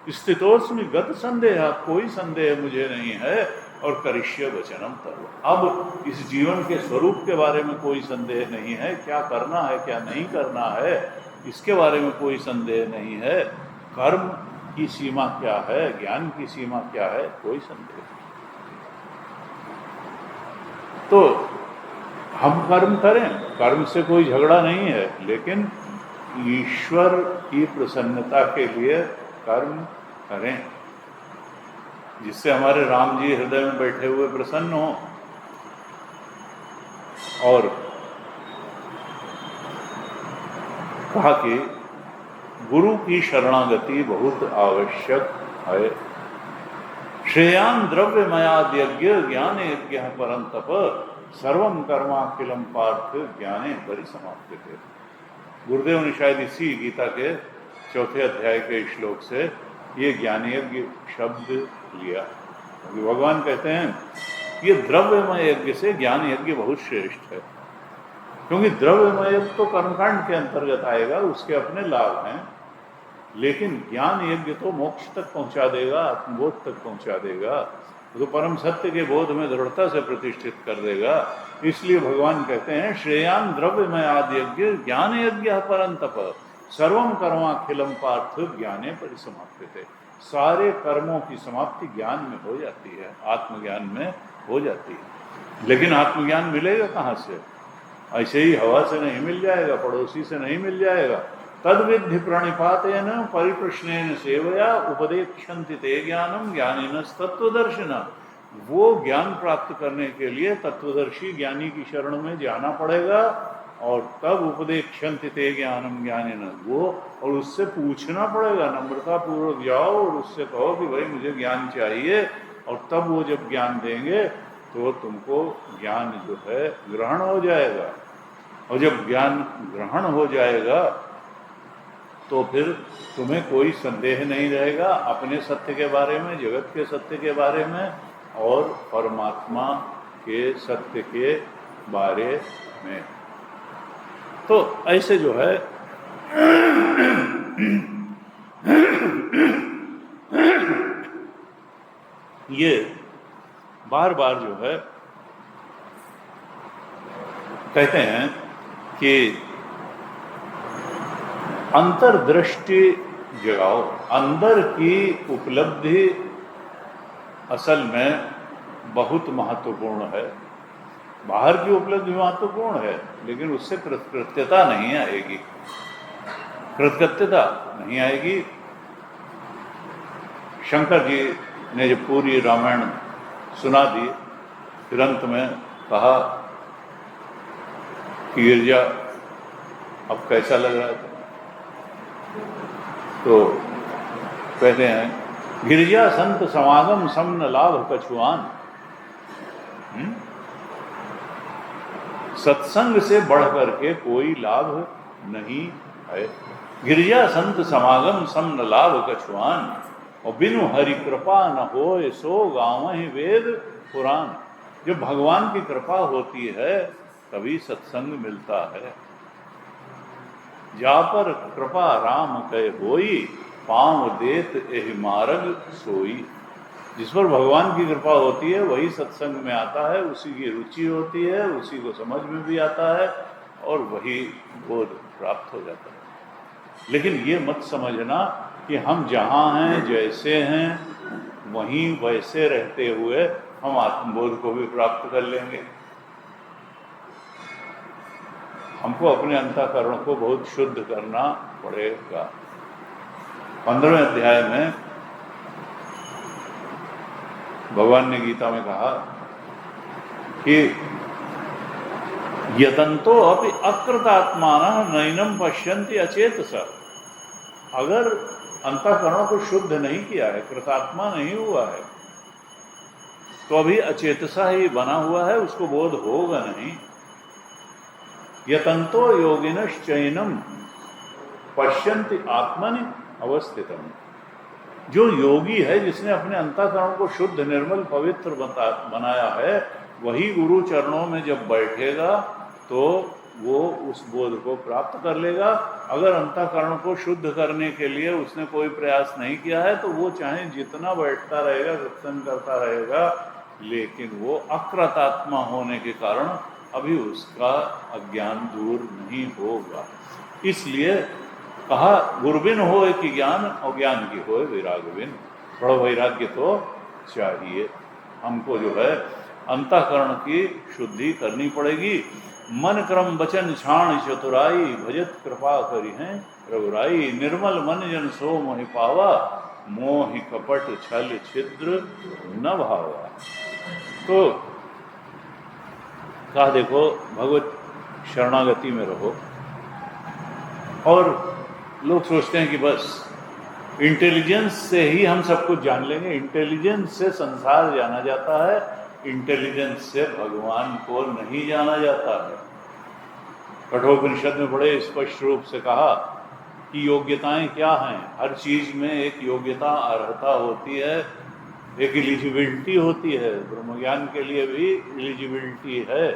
Speaker 1: स्थितोस्मि गत संदेह, कोई संदेह मुझे नहीं है, और करिष्य वचनम तव, अब इस जीवन के स्वरूप के बारे में कोई संदेह नहीं है, क्या करना है क्या नहीं करना है इसके बारे में कोई संदेह नहीं है, कर्म की सीमा क्या है, ज्ञान की सीमा क्या है, कोई संदेह नहीं। तो हम कर्म करें, कर्म से कोई झगड़ा नहीं है, लेकिन ईश्वर की प्रसन्नता के लिए कर्म करें, जिससे हमारे राम जी हृदय में बैठे हुए प्रसन्न हो। और कहा कि गुरु की शरणागति बहुत आवश्यक है। श्रेयान द्रव्यमयाद यज्ञ ज्ञान यज्ञ परंतप सर्वम कर्माखिलम पार्थ ज्ञाने परिसमाप्यते। गुरुदेव ने शायद इसी गीता के 4 अध्याय के श्लोक से ये ज्ञान यज्ञ शब्द लिया। भगवान कहते हैं ये द्रव्यमय यज्ञ से ज्ञान यज्ञ बहुत श्रेष्ठ है, क्योंकि द्रव्यमय यज्ञ तो कर्मकांड के अंतर्गत आएगा, उसके अपने लाभ हैं, लेकिन ज्ञान यज्ञ तो मोक्ष तक पहुंचा देगा, आत्मबोध तक पहुंचा देगा, तो परम सत्य के बोध में दृढ़ता से प्रतिष्ठित कर देगा। इसलिए भगवान कहते हैं श्रेयान द्रव्यमय आदि यज्ञ ज्ञान यज्ञ परंतप सर्वम कर्माखिलम पार्थ ज्ञाने परिसमाप्यते। सारे कर्मों की समाप्ति ज्ञान में हो जाती है, आत्मज्ञान में हो जाती है। लेकिन आत्मज्ञान मिलेगा कहाँ से? ऐसे ही हवा से नहीं मिल जाएगा, पड़ोसी से नहीं मिल जाएगा। तद विद्धि प्रणिपातेन परिप्रश्नेन सेवया उपदेक्षन्ति ते ज्ञानम ज्ञानिनस् तत्वदर्शिना। वो ज्ञान प्राप्त करने के लिए तत्वदर्शी ज्ञानी की शरण में जाना पड़ेगा, और तब उपदेक्षन्ति ते ज्ञानम ज्ञानिनस्, वो और उससे पूछना पड़ेगा, नम्रता पूर्वक जाओ और उससे कहो कि भाई मुझे ज्ञान चाहिए, और तब वो जब ज्ञान देंगे तो तुमको ज्ञान जो है ग्रहण हो जाएगा। और जब ज्ञान ग्रहण हो जाएगा तो फिर तुम्हें कोई संदेह नहीं रहेगा अपने सत्य के बारे में, जगत के सत्य के बारे में, और परमात्मा के सत्य के बारे में। तो ऐसे जो है ये बार बार जो है कहते हैं कि अंतर्दृष्टि जगाओ। अंदर की उपलब्धि असल में बहुत महत्वपूर्ण है। बाहर की उपलब्धि महत्वपूर्ण है, लेकिन उससे कृतकृत्यता नहीं आएगी, कृतकृत्यता नहीं आएगी। शंकर जी ने जब पूरी रामायण सुना दी, फिर अंत में कहा कि गिरजा अब कैसा लग रहा था? तो कहते हैं गिरजा संत समागम समन लाभ कछुआन। सत्संग से बढ़ करके कोई लाभ नहीं है। गिरिजा संत समागम सम न लाभ कछुआन, और बिनु हरि कृपा न होए सो गावहि वेद पुराण। जब भगवान की कृपा होती है तभी सत्संग मिलता है। जा पर कृपा राम कह होई, पाँव देत एहि मार्ग सोई। जिस पर भगवान की कृपा होती है वही सत्संग में आता है, उसी की रुचि होती है, उसी को समझ में भी आता है और वही बोध प्राप्त हो जाता है। लेकिन ये मत समझना कि हम जहाँ हैं जैसे हैं वहीं वैसे रहते हुए हम आत्मबोध को भी प्राप्त कर लेंगे। हमको अपने अंतःकरण को बहुत शुद्ध करना पड़ेगा। 15वें अध्याय में भगवान ने गीता में कहा कि यतंतो अपि अकृतात्मानः नैनम पश्यन्ति अचेतसा। अगर अंतःकरण को शुद्ध नहीं किया है, कृतात्मा नहीं हुआ है, तो अभी अचेतसा ही बना हुआ है, उसको बोध होगा नहीं। यतंतो योगिनश्चैनम पश्यन्ति आत्मनि अवस्थितम। जो योगी है, जिसने अपने अंतःकरण को शुद्ध निर्मल पवित्र बनाया है, वही गुरु चरणों में जब बैठेगा तो वो उस बोध को प्राप्त कर लेगा। अगर अंतःकरण को शुद्ध करने के लिए उसने कोई प्रयास नहीं किया है तो वो चाहे जितना बैठता रहेगा, सत्संग करता रहेगा, लेकिन वो अकृतात्मा होने के कारण अभी उसका अज्ञान दूर नहीं होगा। इसलिए कहा गुरबिन होए कि ज्ञान, और ज्ञान की होए वैराग बिन। बड़ा वैराग्य तो चाहिए हमको, जो है अंतःकरण की शुद्धि करनी पड़ेगी। मन क्रम वचन छाण चतुराई, भजत कृपा करी हैं रघुराई। निर्मल मन जन सो मोहि पावा, मोहि कपट छल छिद्र न भावा। तो कहा देखो भगवत शरणागति में रहो। और लोग सोचते हैं कि बस इंटेलिजेंस से ही हम सब कुछ जान लेंगे। इंटेलिजेंस से संसार जाना जाता है, इंटेलिजेंस से भगवान को नहीं जाना जाता है। कठोपनिषद में बड़े स्पष्ट रूप से कहा कि योग्यताएं क्या हैं। हर चीज में एक योग्यता, अर्हता होती है, एक एलिजिबिलिटी होती है। ब्रह्मज्ञान के लिए भी एलिजिबिलिटी है,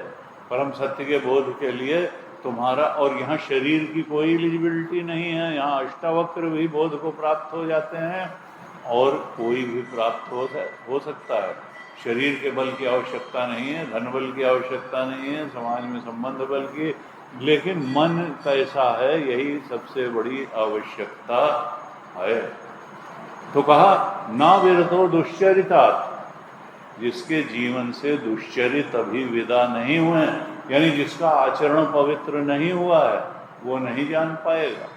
Speaker 1: परम सत्य के बोध के लिए तुम्हारा। और यहाँ शरीर की कोई एलिजिबिलिटी नहीं है। यहाँ अष्टावक्र भी बोध को प्राप्त हो जाते हैं और कोई भी प्राप्त हो सकता है। शरीर के बल की आवश्यकता नहीं है, धन बल की आवश्यकता नहीं है, समाज में संबंध बल की, लेकिन मन कैसा है यही सबसे बड़ी आवश्यकता है। तो कहा ना विरतो दुश्चरितात्, जिसके जीवन से दुश्चरित अभी विदा नहीं हुए, यानी जिसका आचरण पवित्र नहीं हुआ है, वो नहीं जान पाएगा।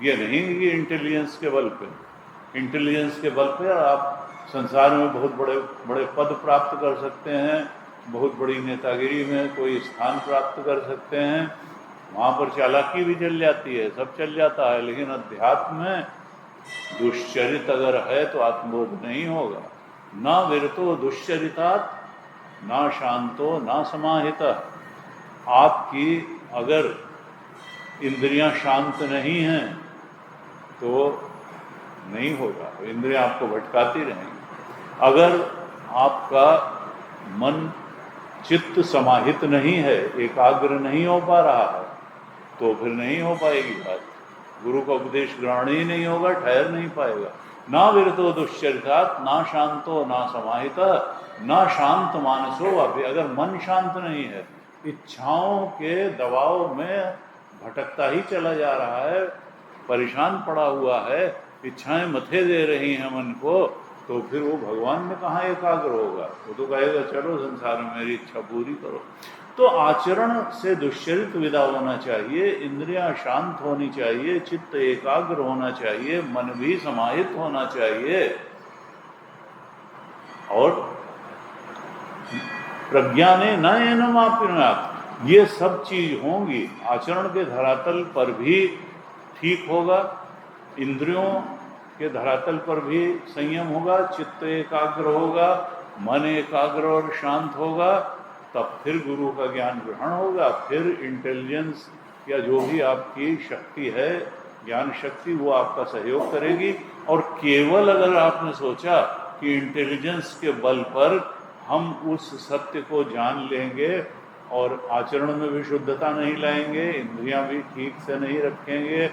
Speaker 1: ये नहीं कि इंटेलिजेंस के बल पे, इंटेलिजेंस के बल पे आप संसार में बहुत बड़े बड़े पद प्राप्त कर सकते हैं, बहुत बड़ी नेतागिरी में कोई स्थान प्राप्त कर सकते हैं, वहाँ पर चालाकी भी चल जाती है, सब चल जाता है, लेकिन अध्यात्म में दुश्चरित अगर है तो आत्मबोध नहीं होगा। ना विरतो दुश्चरितात्, ना शांतो ना समाहितः। आपकी अगर इंद्रियां शांत नहीं हैं तो नहीं होगा, इंद्रियां आपको भटकाती रहेंगी। अगर आपका मन चित्त समाहित नहीं है, एकाग्र नहीं हो पा रहा है, तो फिर नहीं हो पाएगी बात। गुरु का उपदेश ग्रहण ही नहीं होगा, ठहर नहीं पाएगा। ना विरतो दुश्चरितात्, ना शांतो ना समाहितः, ना शांत मानसो वापि। अगर मन शांत नहीं है, इच्छाओं के दबाव में भटकता ही चला जा रहा है, परेशान पड़ा हुआ है, इच्छाएं मथे दे रही हैं मन को, तो फिर वो भगवान में कहाँ एकाग्र होगा। वो तो कहेगा चलो संसार में मेरी इच्छा पूरी करो। तो आचरण से दुश्चरित विदा होना चाहिए, इंद्रियां शांत होनी चाहिए, चित्त एकाग्र होना चाहिए, मन भी समाहित होना चाहिए, और प्रज्ञाने न एनम आप्नुयात्। ये सब चीज होंगी, आचरण के धरातल पर भी ठीक होगा, इंद्रियों के धरातल पर भी संयम होगा, चित्त एकाग्र होगा, मन एकाग्र और शांत होगा, तब फिर गुरु का ज्ञान ग्रहण होगा, फिर इंटेलिजेंस या जो भी आपकी शक्ति है, ज्ञान शक्ति, वो आपका सहयोग करेगी। और केवल अगर आपने सोचा कि इंटेलिजेंस के बल पर हम उस सत्य को जान लेंगे और आचरण में भी शुद्धता नहीं लाएंगे, इंद्रियां भी ठीक से नहीं रखेंगे,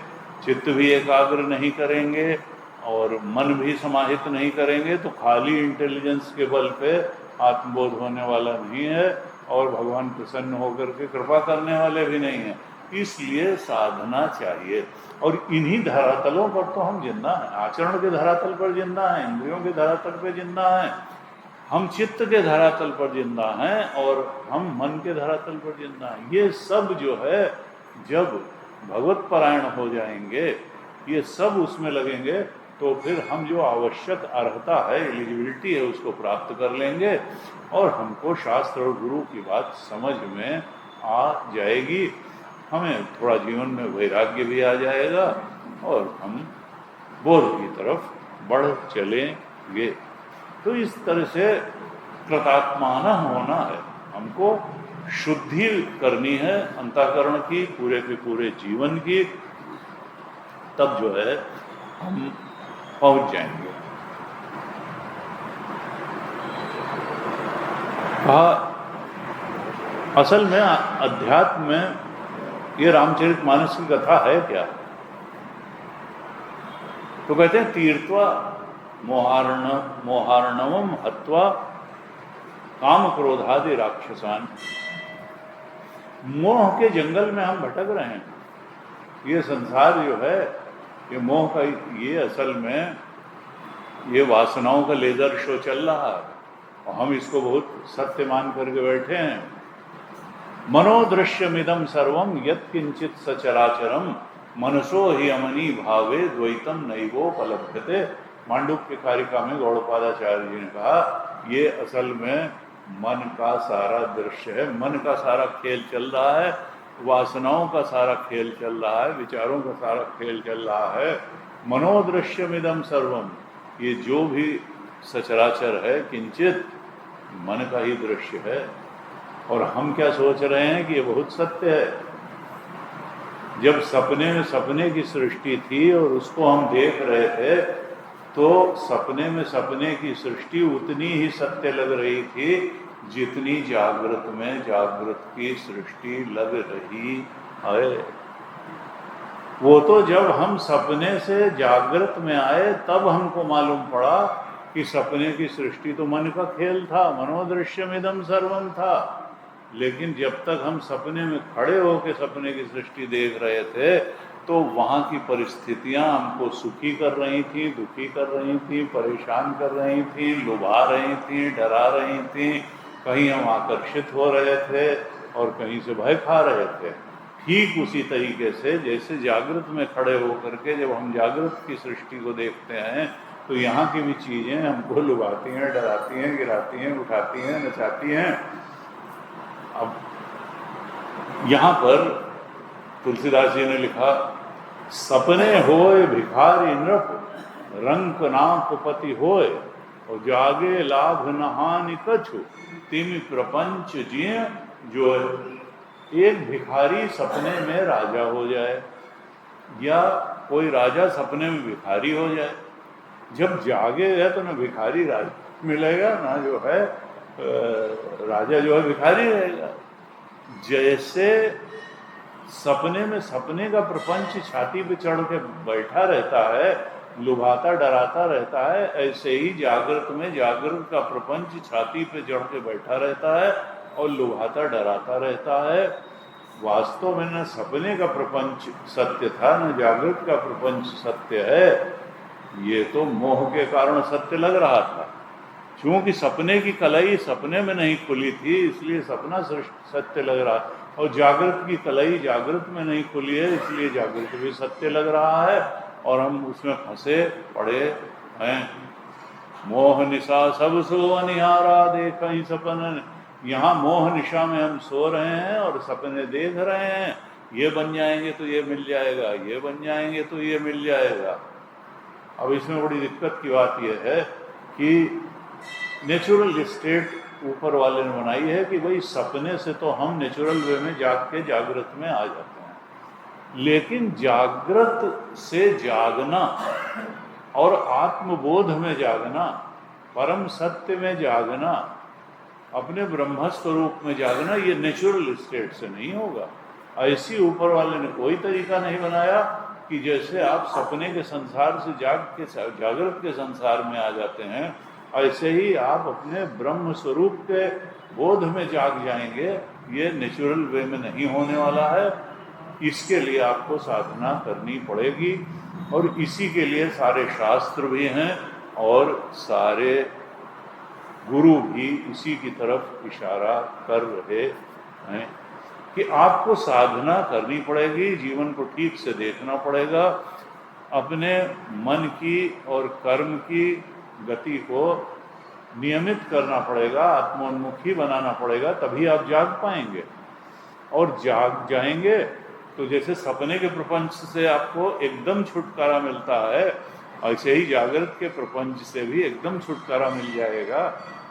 Speaker 1: चित्त भी एकाग्र नहीं करेंगे और मन भी समाहित नहीं करेंगे, तो खाली इंटेलिजेंस के बल पे आत्मबोध होने वाला नहीं है और भगवान प्रसन्न होकर के कृपा करने वाले भी नहीं हैं। इसलिए साधना चाहिए। और इन्हीं धरातलों पर तो हम जिंदा हैं, आचरण के धरातल पर जिंदा हैं, इंद्रियों के धरातल पर जिंदा हैं, हम चित्त के धरातल पर जिंदा हैं और हम मन के धरातल पर जिंदा हैं। ये सब जो है जब भगवत परायण हो जाएंगे, ये सब उसमें लगेंगे, तो फिर हम जो आवश्यक अर्हता है, एलिजिबिलिटी है, उसको प्राप्त कर लेंगे और हमको शास्त्र और गुरु की बात समझ में आ जाएगी। हमें थोड़ा जीवन में वैराग्य भी आ जाएगा और हम बोध की तरफ बढ़ चलेंगे। तो इस तरह से कृतात्मान होना है, हमको शुद्धि करनी है अंतःकरण की, पूरे के पूरे जीवन की, तब जो है हम पहुंच जाएंगे। असल में अध्यात्म में ये रामचरितमानस की कथा है क्या? तो कहते हैं तीर्थवा मोहार्णवम हत्वा काम क्रोधादि राक्षसान। मोह के जंगल में हम भटक रहे हैं। ये संसार जो है, ये मोह का, ये असल में ये वासनाओं का लेजर शो चल रहा है और हम इसको बहुत सत्य मान करके बैठे हैं। मनोदृश्यमिदं सर्वम यत्किंचित सचराचरम मनसो हि अमनी भावे द्वैतम नैवोपलभ्यते। मांडुक्य कारिका में गौड़पादाचार्य जी ने कहा, ये असल में मन का सारा दृश्य है, मन का सारा खेल चल रहा है, वासनाओं का सारा खेल चल रहा है, विचारों का सारा खेल चल रहा है। मनोदृश्यमिदं सर्वम, ये जो भी सचराचर है किंचित मन का ही दृश्य है। और हम क्या सोच रहे हैं कि ये बहुत सत्य है। जब सपने में सपने की सृष्टि थी और उसको हम देख रहे थे, तो सपने में सपने की सृष्टि उतनी ही सत्य लग रही थी जितनी जागृत में जागृत की सृष्टि लग रही है। वो तो जब हम सपने से जागृत में आए तब हमको मालूम पड़ा कि सपने की सृष्टि तो मन का खेल था, मनोदृश्यमिदं सर्वम था। लेकिन जब तक हम सपने में खड़े होकर सपने की सृष्टि देख रहे थे, तो वहाँ की परिस्थितियाँ हमको सुखी कर रही थी, दुखी कर रही थी, परेशान कर रही थी, लुभा रही थी, डरा रही थी। कहीं हम आकर्षित हो रहे थे और कहीं से भय खा रहे थे। ठीक उसी तरीके से जैसे जागृत में खड़े होकर के जब हम जागृत की सृष्टि को देखते हैं, तो यहाँ की भी चीज़ें हमको लुभाती हैं, डराती हैं, गिराती हैं, उठाती हैं, नचाती हैं। अब यहाँ पर तुलसीदास जी ने लिखा, सपने होए भिखारी नृप रंक नाक पति होए, और जागे लाभ नहानि कछु तिमि प्रपंच जिय जो। एक भिखारी सपने में राजा हो जाए या कोई राजा सपने में भिखारी हो जाए, जब जागेगा तो ना भिखारी राजा मिलेगा, ना जो है राजा जो है भिखारी रहेगा। जैसे सपने में सपने का प्रपंच छाती पे चढ़ के बैठा रहता है, लुभाता डराता रहता है, ऐसे ही जागृत में जागृत का प्रपंच छाती पे चढ़ के बैठा रहता है और लुभाता डराता रहता है। वास्तव में न सपने का प्रपंच सत्य था, न जागृत का प्रपंच सत्य है। ये तो मोह के कारण सत्य लग रहा था। क्योंकि सपने की कलाई सपने में नहीं खुली थी, इसलिए सपना सत्य लग रहा, और जागृत की कलाई जागृत में नहीं खुली है, इसलिए जागृत भी सत्य लग रहा है और हम उसमें फंसे पड़े हैं। मोह निशा सब सो अनिहारा देख ही सपन। यहाँ मोह निशा में हम सो रहे हैं और सपने देख रहे हैं, ये बन जाएंगे तो ये मिल जाएगा, ये बन जाएंगे तो ये मिल जाएगा। अब इसमें बड़ी दिक्कत की बात यह है कि नेचुरल स्टेट ऊपर वाले ने बनाई है कि भाई सपने से तो हम नेचुरल वे में जाग के जागृत में आ जाते हैं, लेकिन जागृत से जागना और आत्मबोध में जागना, परम सत्य में जागना, अपने ब्रह्म स्वरूप में जागना, ये नेचुरल स्टेट से नहीं होगा। ऐसी ऊपर वाले ने कोई तरीका नहीं बनाया कि जैसे आप सपने के संसार से जागृत के संसार में आ जाते हैं, ऐसे ही आप अपने ब्रह्म स्वरूप के बोध में जाग जाएंगे। ये नेचुरल वे में नहीं होने वाला है। इसके लिए आपको साधना करनी पड़ेगी, और इसी के लिए सारे शास्त्र भी हैं और सारे गुरु भी इसी की तरफ इशारा कर रहे हैं कि आपको साधना करनी पड़ेगी, जीवन को ठीक से देखना पड़ेगा, अपने मन की और कर्म की गति को नियमित करना पड़ेगा, आत्मोन्मुखी बनाना पड़ेगा, तभी आप जाग पाएंगे। और जाग जाएंगे तो जैसे सपने के प्रपंच से आपको एकदम छुटकारा मिलता है, ऐसे ही जागृत के प्रपंच से भी एकदम छुटकारा मिल जाएगा,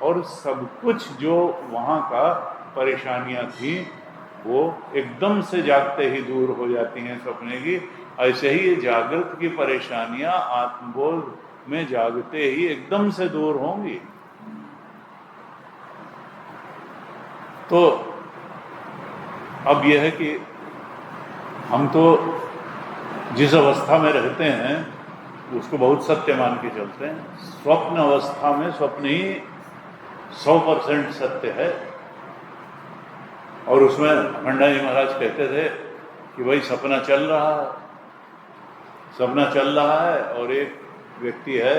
Speaker 1: और सब कुछ जो वहाँ का परेशानियाँ थी वो एकदम से जागते ही दूर हो जाती हैं सपने की। ऐसे ही ये जागृत की परेशानियां आत्मबोध में जागते ही एकदम से दूर होंगी। तो अब यह है कि हम तो जिस अवस्था में रहते हैं उसको बहुत सत्य मान के चलते हैं। स्वप्न अवस्था में स्वप्न ही 100% सत्य है, और उसमें अखंडा जी महाराज कहते थे कि भाई सपना चल रहा है, सपना चल रहा है, और एक व्यक्ति है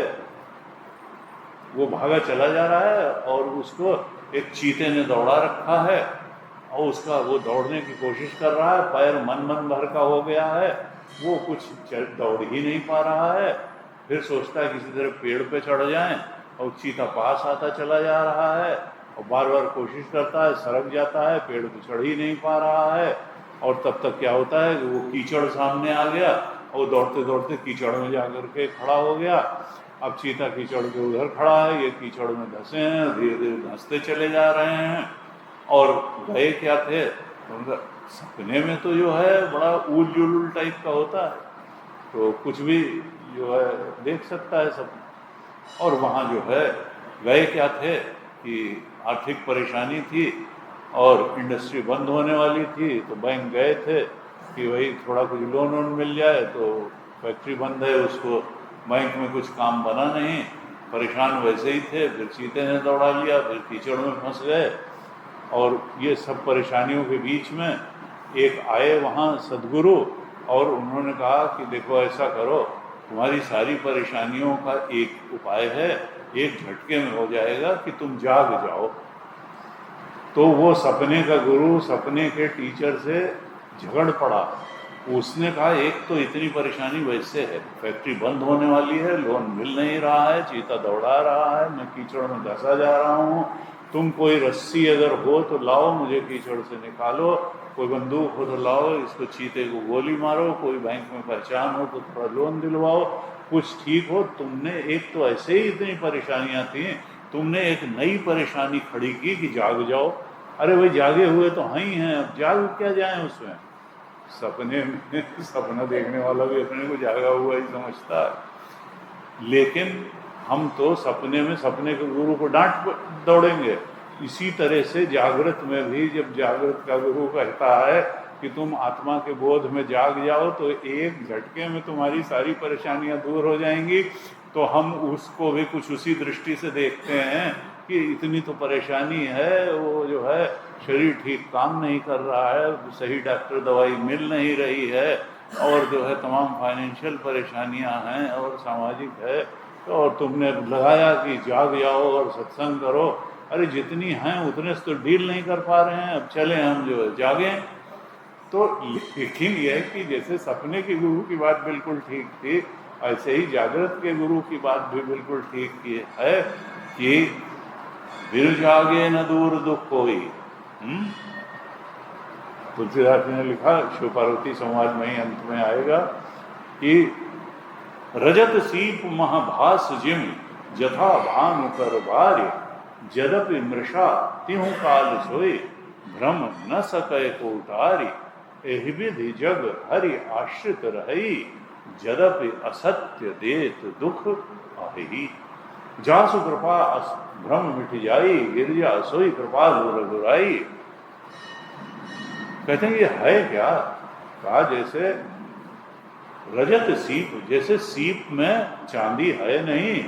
Speaker 1: वो भागा चला जा रहा है और उसको एक चीते ने दौड़ा रखा है, और उसका वो दौड़ने की कोशिश कर रहा है, पैर मन भर का हो गया है, वो कुछ दौड़ ही नहीं पा रहा है। फिर सोचता है किसी तरह पेड़ पे चढ़ जाए, और चीता पास आता चला जा रहा है, और बार बार कोशिश करता है, सरक जाता है, पेड़ पे चढ़ ही नहीं पा रहा है। और तब तक क्या होता है कि वो कीचड़ सामने आ गया, और दौड़ते दौड़ते कीचड़ में जाकर के खड़ा हो गया। अब चीता कीचड़ के उधर खड़ा है, ये कीचड़ में धंसे हैं, धीरे धीरे धंसते चले जा रहे हैं। और गए क्या थे, तो उनका सपने में तो जो है बड़ा ऊल जुलूल टाइप का होता है, तो कुछ भी जो है देख सकता है सब। और वहाँ जो है गए क्या थे कि आर्थिक परेशानी थी और इंडस्ट्री बंद होने वाली थी, तो बैंक गए थे कि वही थोड़ा कुछ लोन वोन मिल जाए। तो फैक्ट्री बंद है, उसको बैंक में कुछ काम बना नहीं, परेशान वैसे ही थे। फिर चीते ने दौड़ा लिया, फिर कीचड़ में फंस गए। और ये सब परेशानियों के बीच में एक आए वहाँ सदगुरु, और उन्होंने कहा कि देखो ऐसा करो, तुम्हारी सारी परेशानियों का एक उपाय है, एक झटके में हो जाएगा कि तुम जाग जाओ। तो वो सपने का गुरु सपने के टीचर से झगड़ पड़ा। उसने कहा एक तो इतनी परेशानी वैसे है, फैक्ट्री बंद होने वाली है, लोन मिल नहीं रहा है, चीता दौड़ा रहा है, मैं कीचड़ में धंसा जा रहा हूँ, तुम कोई रस्सी अगर हो तो लाओ, मुझे कीचड़ से निकालो, कोई बंदूक हो तो लाओ, इसको चीते को गोली मारो, कोई बैंक में पहचान हो तो थोड़ा लोन दिलवाओ, कुछ ठीक हो। तुमने एक तो ऐसे ही इतनी परेशानियां थी, तुमने एक नई परेशानी खड़ी की कि जाग जाओ। अरे भाई जागे हुए तो हैं ही हैं, अब जाग क्या जाए उसमें। सपने में सपना देखने वाला भी अपने को जागा हुआ ही समझता है, लेकिन हम तो सपने में सपने के गुरु को डांट दौड़ेंगे। इसी तरह से जागृत में भी जब जागृत का गुरु कहता है कि तुम आत्मा के बोध में जाग जाओ, तो एक झटके में तुम्हारी सारी परेशानियां दूर हो जाएंगी, तो हम उसको भी कुछ उसी दृष्टि से देखते हैं कि इतनी तो परेशानी है, वो जो है शरीर ठीक काम नहीं कर रहा है, सही डॉक्टर दवाई मिल नहीं रही है, और जो है तमाम फाइनेंशियल परेशानियां हैं और सामाजिक है, तो और तुमने लगाया कि जाग जाओ और सत्संग करो। अरे जितनी हैं उतने से तो डील नहीं कर पा रहे हैं, अब चले हम जो है जागें। तो लेकिन यह है कि जैसे सपने के गुरु की बात बिल्कुल ठीक थी, ऐसे ही जागृत के गुरु की बात भी बिल्कुल ठीक है कि बिल जागे न दूर दुख कोई। तुलसीदास ने लिखा, शिव पार्वती संवाद में ही अंत में आएगा कि रजत सीप महाभास जिम जथा भानु कर बार्य, जदपि मृषा तिहु काल सोई, भ्रम न सके को उतारी, एहि विधि जग हरि आश्रित रही, जदपि असत्य देत दुख आही। जासु कृपा भ्रम मिट जाई, गिरजा सोई कृपा रघुराई। कहते हैं ये है क्या? कहा जैसे रजत सीप, जैसे सीप में चांदी है नहीं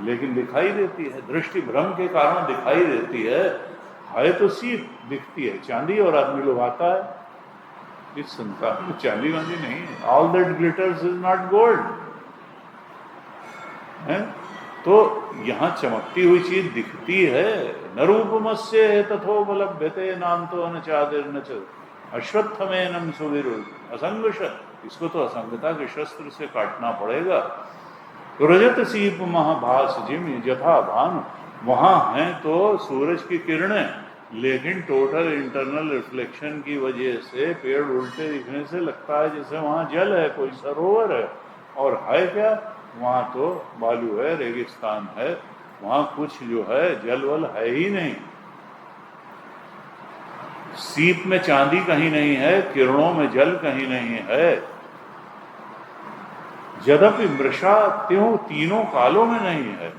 Speaker 1: लेकिन दिखाई देती है, दृष्टि भ्रम के कारण दिखाई देती है तो सीप दिखती है, चांदी और आदमी लुभाता है। इस संसार में चांदी वांदी नहीं है। All that glitters is not gold है। तो यहाँ चमकती हुई चीज दिखती है। न रूपमस्य है तथोपलभ्यते नाम तो अनचादिर न च अश्वत्थमेनम सुविरुद्ध असंगशत। इसको तो असंगता के शस्त्र से काटना पड़ेगा। तो रजत सीप महाभास जिम यथा भानु, वहां हैं तो सूरज की किरणें, लेकिन टोटल इंटरनल रिफ्लेक्शन की वजह से पेड़ उल्टे दिखने से लगता है जैसे वहां जल है, कोई सरोवर है। और है क्या? वहां तो बालू है, रेगिस्तान है, वहां कुछ जो है जल वल है ही नहीं। सीप में चांदी कहीं नहीं है, किरणों में जल कहीं नहीं है। यद्यपि मृषा त्यों तीनों कालों में नहीं है,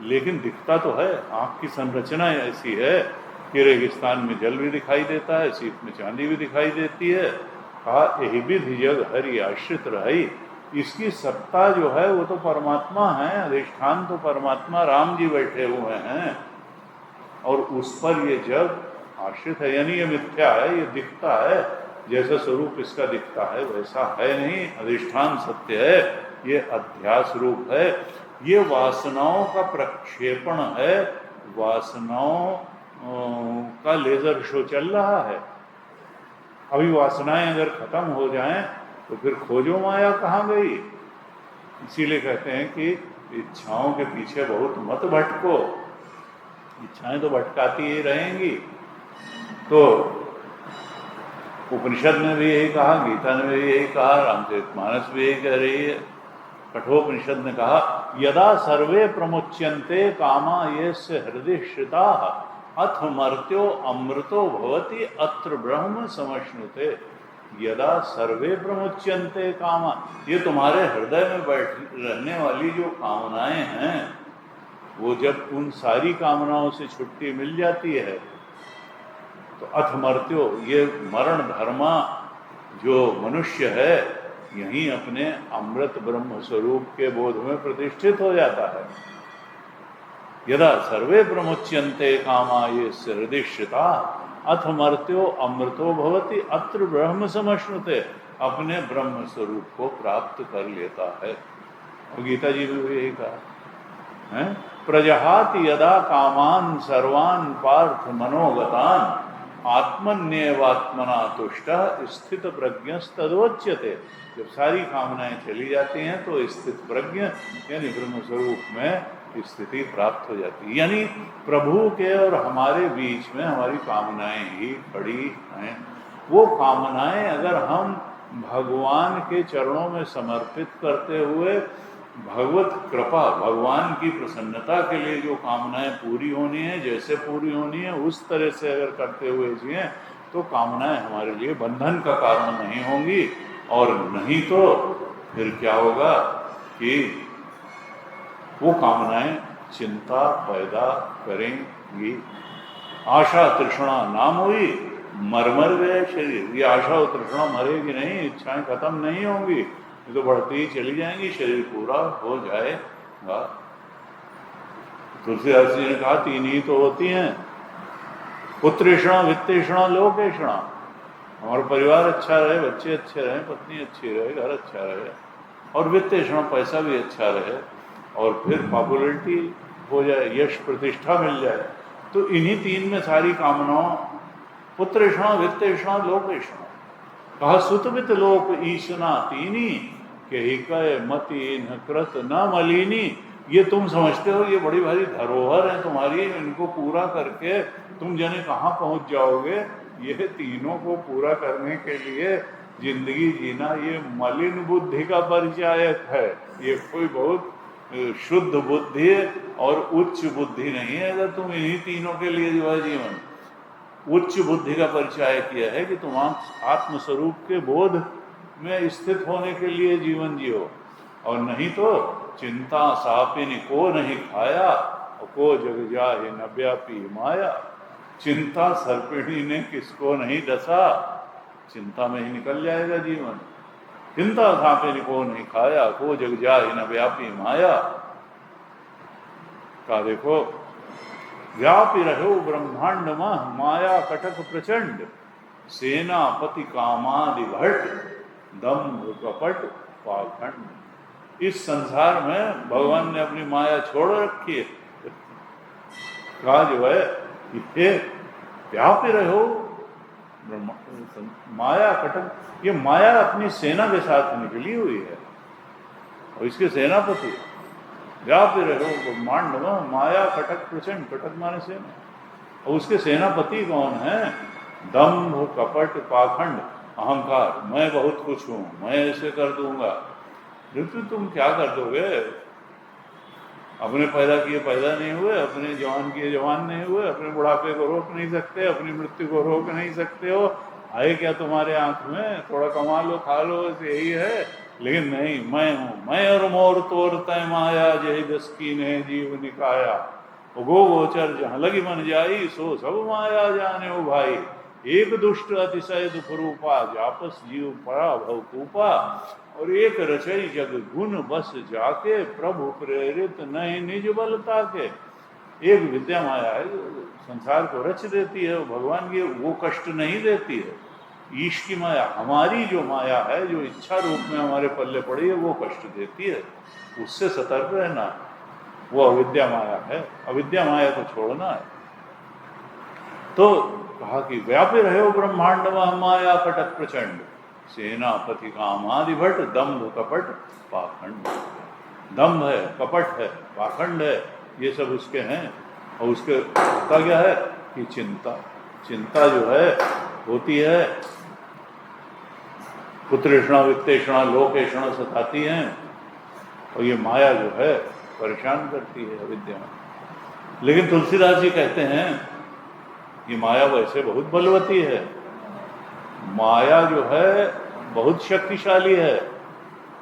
Speaker 1: लेकिन दिखता तो है। आंख की संरचना ऐसी है कि रेगिस्तान में जल भी दिखाई देता है, सीप में चांदी भी दिखाई देती है। कहा यही विधि जग हरि आश्रित रही। इसकी सत्ता जो है वो तो परमात्मा है, अधिष्ठान तो परमात्मा राम जी बैठे हुए हैं, और उस पर ये जग आश्रित है। यानी ये मिथ्या है, ये दिखता है, जैसा स्वरूप इसका दिखता है वैसा है नहीं। अधिष्ठान सत्य है, ये अध्यास रूप है, ये वासनाओं का प्रक्षेपण है, वासनाओं का लेजर शो चल रहा है। अभी वासनाएं अगर खत्म हो जाएं तो फिर खोजो माया कहाँ गई। इसीलिए कहते हैं कि इच्छाओं के पीछे बहुत मत भटको, इच्छाएं तो भटकाती ही रहेंगी। तो उपनिषद ने भी यही कहा, गीता ने भी यही कहा, रामचरितमानस भी यही कह रही है। कठोपनिषद ने कहा यदा सर्वे प्रमुच्यन्ते कामा ये से हृदय श्रिता अथ मर्त्यो अमृतो भवति अत्र ब्रह्म समश्नुते। यदा सर्वे प्रमुच्यन्ते कामा, ये तुम्हारे हृदय में बैठ रहने वाली जो कामनाएं हैं, वो जब उन सारी कामनाओं से छुट्टी मिल जाती है तो अथ मर्त्यो, ये मरण धर्मा जो मनुष्य है यहीं अपने अमृत ब्रह्म स्वरूप के बोध में प्रतिष्ठित हो जाता है। यदा सर्वे प्रमुच्यन्ते कामा ये हृदयश्रिता अथ मर्त्यो अमृतो भवति अत्र ब्रह्म समश्नुते, अपने ब्रह्म स्वरूप को प्राप्त कर लेता है। और गीता जी ने भी यही कहा है, प्रजहाति यदा कामान सर्वान पार्थ मनोगतान आत्मन्येवात्मना तुष्ट स्थित प्रज्ञस्तदोच्यते। जब सारी कामनाएं चली जाती हैं तो स्थित प्रज्ञ यानी ब्रह्म स्वरूप में स्थिति प्राप्त हो जाती है। यानी प्रभु के और हमारे बीच में हमारी कामनाएं ही खड़ी हैं। वो कामनाएं अगर हम भगवान के चरणों में समर्पित करते हुए भगवत कृपा, भगवान की प्रसन्नता के लिए जो कामनाएं पूरी होनी है, जैसे पूरी होनी है उस तरह से अगर करते हुए जिए तो कामनाएं हमारे लिए बंधन का कारण नहीं होंगी। और नहीं तो फिर क्या होगा कि वो कामनाएं चिंता पैदा करेंगी। आशा तृष्णा नाम हुई, मर गए शरीर। ये आशा और तृष्णा मरेगी नहीं, इच्छाएं खत्म नहीं होंगी, ये तो बढ़ती ही चली जाएंगी, शरीर पूरा हो जाएगा। तुलसीदास जी ने कहा तीन ही तो होती हैं, पुत्रेषणा वित्तेषणा लोकेषणा। हमारा परिवार अच्छा रहे, बच्चे अच्छे रहे, पत्नी अच्छी रहे, घर अच्छा रहे, और वित्तेषणा पैसा भी अच्छा रहे, और फिर पॉपुलरिटी हो जाए, यश प्रतिष्ठा मिल जाए। तो इन्हीं तीन में सारी कामनाओं, पुत्रेषणा वित्तेषणा लोकेषणा। कहा सुतवित लोक ईशना तीनी के ही कय मति न कृत न मलिनी। ये तुम समझते हो ये बड़ी भारी धरोहर है तुम्हारी, इनको पूरा करके तुम जाने कहाँ पहुंच जाओगे। ये तीनों को पूरा करने के लिए जिंदगी जीना ये मलिन बुद्धि का परिचायक है, ये कोई बहुत शुद्ध बुद्धि और उच्च बुद्धि नहीं है। अगर तुम इन्हीं तीनों के लिए जो है जीवन, उच्च बुद्धि का परिचय किया है कि तुम आत्मस्वरूप के बोध में स्थित होने के लिए जीवन जियो, और नहीं तो चिंता सापिन को नहीं खाया और को जग जाए न व्यापी माया। चिंता सर्पिणी ने किसको नहीं डसा, चिंता में ही निकल जाएगा जीवन। चिंता सापिन को नहीं खाया को जग जाए न व्यापी माया। का देखो, व्यापी रहो ब्रह्मांड मह माया कटक प्रचंड, सेनापति कामादि भट्ट दम्भ कपट पाखंड। इस संसार में भगवान ने अपनी माया छोड़ रखी है। कहा जो है ये व्यापी रहो माया कटक, ये माया अपनी सेना के साथ निकली हुई है और इसके सेनापति व्यापी रहो ब्रह्मांड में माया कटक प्रचंड, कटक माने सेना, और उसके सेनापति कौन है? दम्भ कपट पाखंड, अहंकार, मैं बहुत कुछ हूं, मैं ऐसे कर दूंगा। लेकिन तुम क्या कर दोगे? अपने पैदा किए पैदा नहीं हुए, अपने जवान किए जवान नहीं हुए, अपने बुढ़ापे को रोक नहीं सकते, अपनी मृत्यु को रोक नहीं सकते हो। आए क्या तुम्हारे आंख में? थोड़ा कमा लो खा लो, यही है। लेकिन नहीं, मैं हूं, मैं और मोर तोर तय माया, जय दस की ने जीव निकाया, गो गोचर जहां लगी मन जाई, सो सब माया जाने हो भाई। एक दुष्ट अतिशय दुख रूपा, जापस जीव पड़ा भवकूपा, और एक रचई जग गुण बस जाके, प्रभु प्रेरित नहीं निज बलता के। एक विद्या माया है जो संसार को रच देती है, भगवान की वो कष्ट नहीं देती है। ईश की माया, हमारी जो माया है जो इच्छा रूप में हमारे पल्ले पड़ी है, वो कष्ट देती है, उससे सतर्क रहना। वो अविद्या माया है, अविद्या माया को छोड़ना है। तो कहा कि व्यापी रहे हो ब्रह्मांड में माया कटक प्रचंड, सेनापति कामादि भट्ट दम्भ कपट पाखंड। दम्भ है, कपट है, पाखंड है, ये सब उसके हैं। और उसके होता क्या है कि चिंता, चिंता जो है होती है, पुत्रेषणा वित्तेषणा लोकेषणा सताती हैं, और ये माया जो है परेशान करती है अविद्या। लेकिन तुलसीदास जी कहते हैं कि माया वैसे बहुत बलवती है, माया जो है बहुत शक्तिशाली है,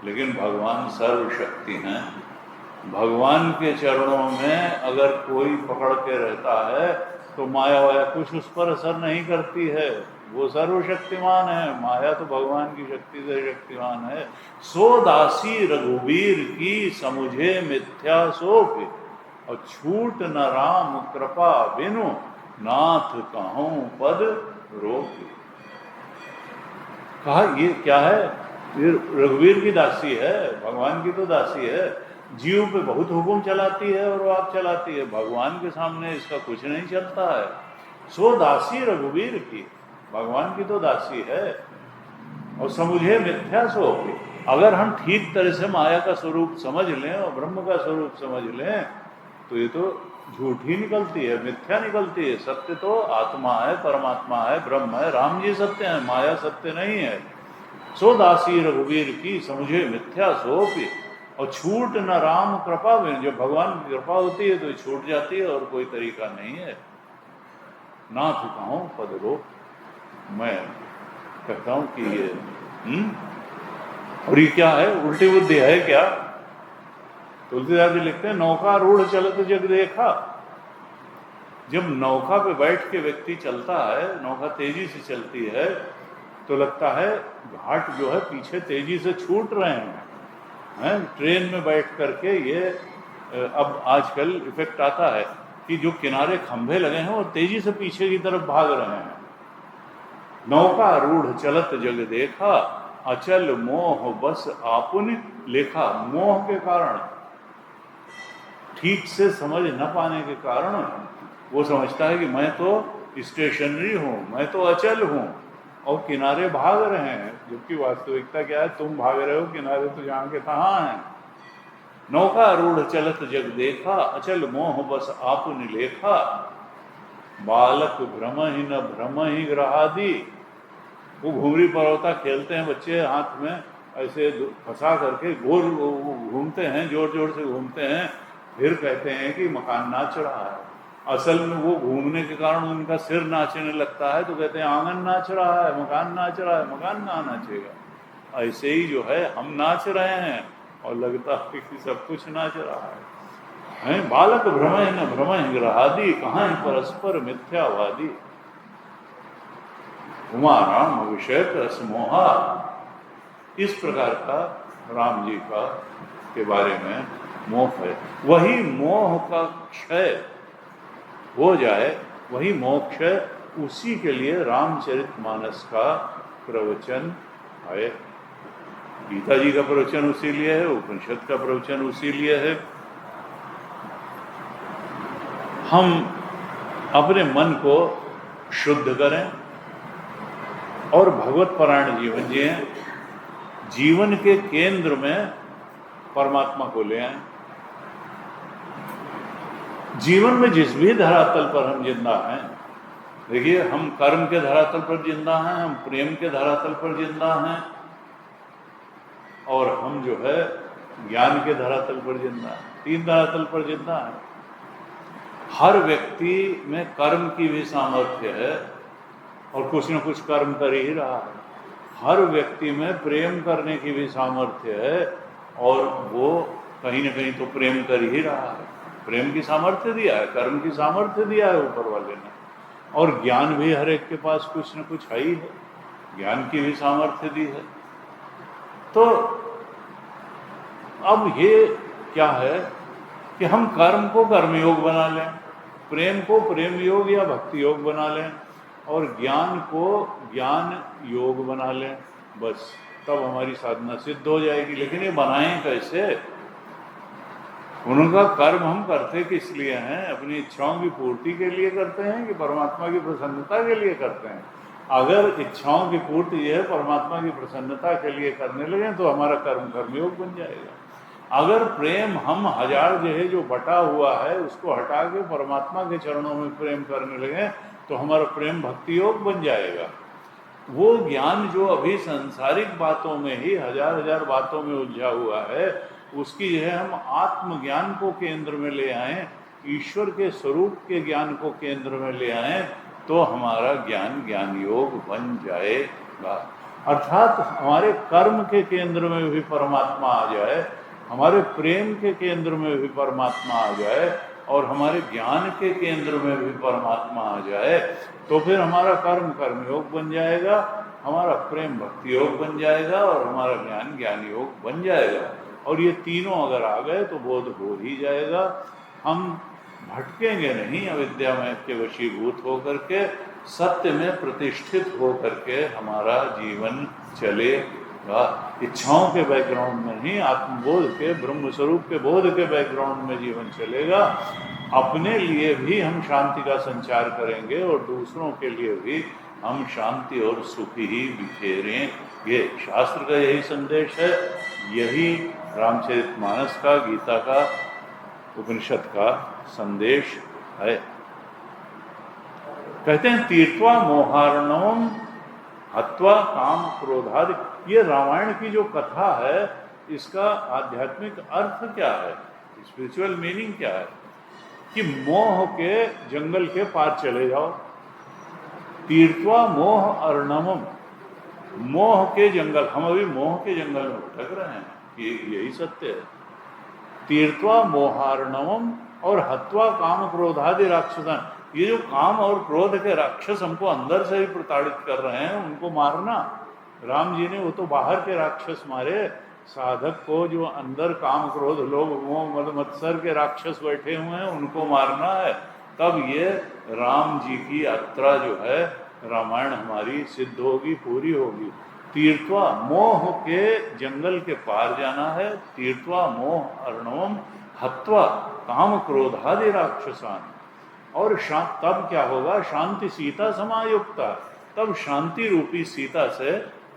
Speaker 1: लेकिन भगवान सर्वशक्ति हैं। भगवान के चरणों में अगर कोई पकड़ के रहता है तो माया वाया कुछ उस पर असर नहीं करती है, वो सर्वशक्तिमान है। माया तो भगवान की शक्ति से शक्तिमान है। सो दासी रघुवीर की समुझे मिथ्या सोप, और छूट न राम कृपा बिनु, नाथ कहूं पद रोक। कहा ये क्या है? ये रघुवीर की दासी है, भगवान की तो दासी है। जीव पे बहुत हुक्म चलाती है और वो आप चलाती है, भगवान के सामने इसका कुछ नहीं चलता है। सो दासी रघुवीर की, भगवान की तो दासी है। और समुझे मिथ्या सो, अगर हम ठीक तरह से माया का स्वरूप समझ लें और ब्रह्म का स्वरूप समझ लें तो ये तो झूठ ही निकलती है, मिथ्या निकलती है। सत्य तो आत्मा है, परमात्मा है, ब्रह्म है, राम जी सत्य है, माया सत्य नहीं है। सो दासी रघुवीर की समुझे मिथ्या सोपी, और छूट न राम कृपा में, जो भगवान की कृपा होती है तो छूट जाती है और कोई तरीका नहीं है। नाथ कहूं पद रोक, मैं कहता हूं कि ये और ये क्या है? उल्टी बुद्धि है क्या? तुलसीदास जी लिखते हैं, नौका रूढ़ चलत जग देखा। जब नौका पे बैठ के व्यक्ति चलता है, नौका तेजी से चलती है, तो लगता है घाट जो है पीछे तेजी से छूट रहे हैं। ट्रेन में बैठ करके ये अब आजकल इफेक्ट आता है कि जो किनारे खंभे लगे हैं वो तेजी से पीछे की तरफ भाग रहे हैं। नौका रूढ़ चलत जग देखा, अचल मोह बस आपुन लेखा। मोह के कारण, ठीक से समझ न पाने के कारण वो समझता है कि मैं तो स्टेशनरी हूं, मैं तो अचल हूं, और किनारे भाग रहे हैं। जबकि वास्तविकता क्या है? तुम भाग रहे हो, किनारे तो जहां के तहां हैं। नौका रूढ़ चलत जग देखा, अचल मोह बस आपुन लेखा। बालक भ्रम ही न भ्रम ही ग्रहादि। वो घुंघरी परवता खेलते हैं बच्चे हाथ में, ऐसे फंसा करके गोल घूमते हैं, जोर जोर से घूमते हैं, फिर कहते हैं कि मकान नाच रहा है। असल में वो घूमने के कारण उनका सिर नाचने लगता है, तो कहते हैं आंगन नाच रहा है, मकान नाच रहा है। मकान कहाँ नाचेगा? ऐसे ही जो है हम नाच रहे हैं और लगता है कि सब कुछ नाच रहा है। बालक भ्रमः न भ्रमः ग्रहादि, कहाँ परस्पर मिथ्यावादी। उमा राम विषय रस मोहा, इस प्रकार का राम जी का के बारे में मोह है। वही मोह का क्षय हो जाए, वही मोक्ष, उसी के लिए रामचरितमानस का प्रवचन है। गीता जी का प्रवचन उसी लिए है, उपनिषद का प्रवचन उसी लिए है। हम अपने मन को शुद्ध करें और भगवत परायण जीवन जिए। जीवन के केंद्र में परमात्मा को ले आए। जीवन में जिस भी धरातल पर हम जिंदा हैं, देखिए हम कर्म के धरातल पर जिंदा हैं, हम प्रेम के धरातल पर जिंदा हैं, और हम जो है ज्ञान के धरातल पर जिंदा हैं। 3 धरातल पर जिंदा हैं। हर व्यक्ति में कर्म की भी सामर्थ्य है और कुछ न कुछ कर्म कर ही रहा है। हर व्यक्ति में प्रेम करने की भी सामर्थ्य है और वो कहीं न कहीं तो प्रेम कर ही रहा है। प्रेम की सामर्थ्य दिया है, कर्म की सामर्थ्य दिया है ऊपर वाले ने। और ज्ञान भी हर एक के पास कुछ न कुछ है ही है, ज्ञान की भी सामर्थ्य दी है। तो अब ये क्या है कि हम कर्म को कर्मयोग बना लें, प्रेम को प्रेम योग या भक्ति योग बना लें, और ज्ञान को ज्ञान योग बना लें, बस तब हमारी साधना सिद्ध हो जाएगी। लेकिन ये बनाएं कैसे? उनका कर्म हम करते किस लिए हैं? अपनी इच्छाओं की पूर्ति के लिए करते हैं कि परमात्मा की प्रसन्नता के लिए करते हैं? अगर इच्छाओं की पूर्ति ये है परमात्मा की प्रसन्नता के लिए करने लगे तो हमारा कर्म कर्मयोग बन जाएगा। अगर प्रेम हम हजार जो है जो बटा हुआ है उसको हटा के परमात्मा के चरणों में प्रेम करने लगे तो हमारा प्रेम भक्ति योग बन जाएगा। वो ज्ञान जो अभी सांसारिक बातों में ही हजार हजार बातों में उलझा हुआ है, उसकी जो है हम आत्मज्ञान को केंद्र में ले आए, ईश्वर के स्वरूप के ज्ञान को केंद्र में ले आए, तो हमारा ज्ञान ज्ञान योग बन जाएगा। अर्थात हमारे कर्म के केंद्र में भी परमात्मा आ जाए, हमारे प्रेम के केंद्र में भी परमात्मा आ जाए, और हमारे ज्ञान के केंद्र में भी परमात्मा आ जाए, तो फिर हमारा कर्म कर्मयोग बन जाएगा, हमारा प्रेम भक्ति योग बन जाएगा, और हमारा ज्ञान ज्ञान योग बन जाएगा। और ये तीनों अगर आ गए तो बोध हो ही जाएगा। हम भटकेंगे नहीं अविद्या में के वशीभूत होकर के, सत्य में प्रतिष्ठित होकर के हमारा जीवन चलेगा। इच्छाओं के बैकग्राउंड में नहीं, आत्मबोध के ब्रह्म स्वरूप के बोध के बैकग्राउंड में जीवन चलेगा। अपने लिए भी हम शांति का संचार करेंगे और दूसरों के लिए भी हम शांति और सुख ही बिखेरेंगे। शास्त्र का यही संदेश है, यही रामचरितमानस का, गीता का, उपनिषद का संदेश है। कहते हैं तीर्थवा मोहार्णवम हत्वा काम क्रोधादि। ये रामायण की जो कथा है इसका आध्यात्मिक अर्थ क्या है, स्पिरिचुअल मीनिंग क्या है? कि मोह के जंगल के पार चले जाओ। तीर्थवा मोह अर्णवम, मोह के जंगल, हम अभी मोह के जंगल में भटक रहे हैं, यही सत्य है। तीर्थवा मोहार्णवम और हत्वा काम क्रोधादि राक्षसन, ये जो काम और क्रोध के राक्षस हमको अंदर से ही प्रताड़ित कर रहे हैं उनको मारना। राम जी ने वो तो बाहर के राक्षस मारे, साधक को जो अंदर काम क्रोध लोभ मोह मद मत्सर के राक्षस बैठे हुए हैं उनको मारना है। तब ये राम जी की यात्रा जो है रामायण हमारी सिद्ध होगी, पूरी होगी। तीर्थवा मोह के जंगल के पार जाना है। तीर्थवा मोह अर्णवम हत्वा काम क्रोधादि राक्षसान। और तब क्या होगा? शांति सीता समायुक्ता, तब शांति रूपी सीता से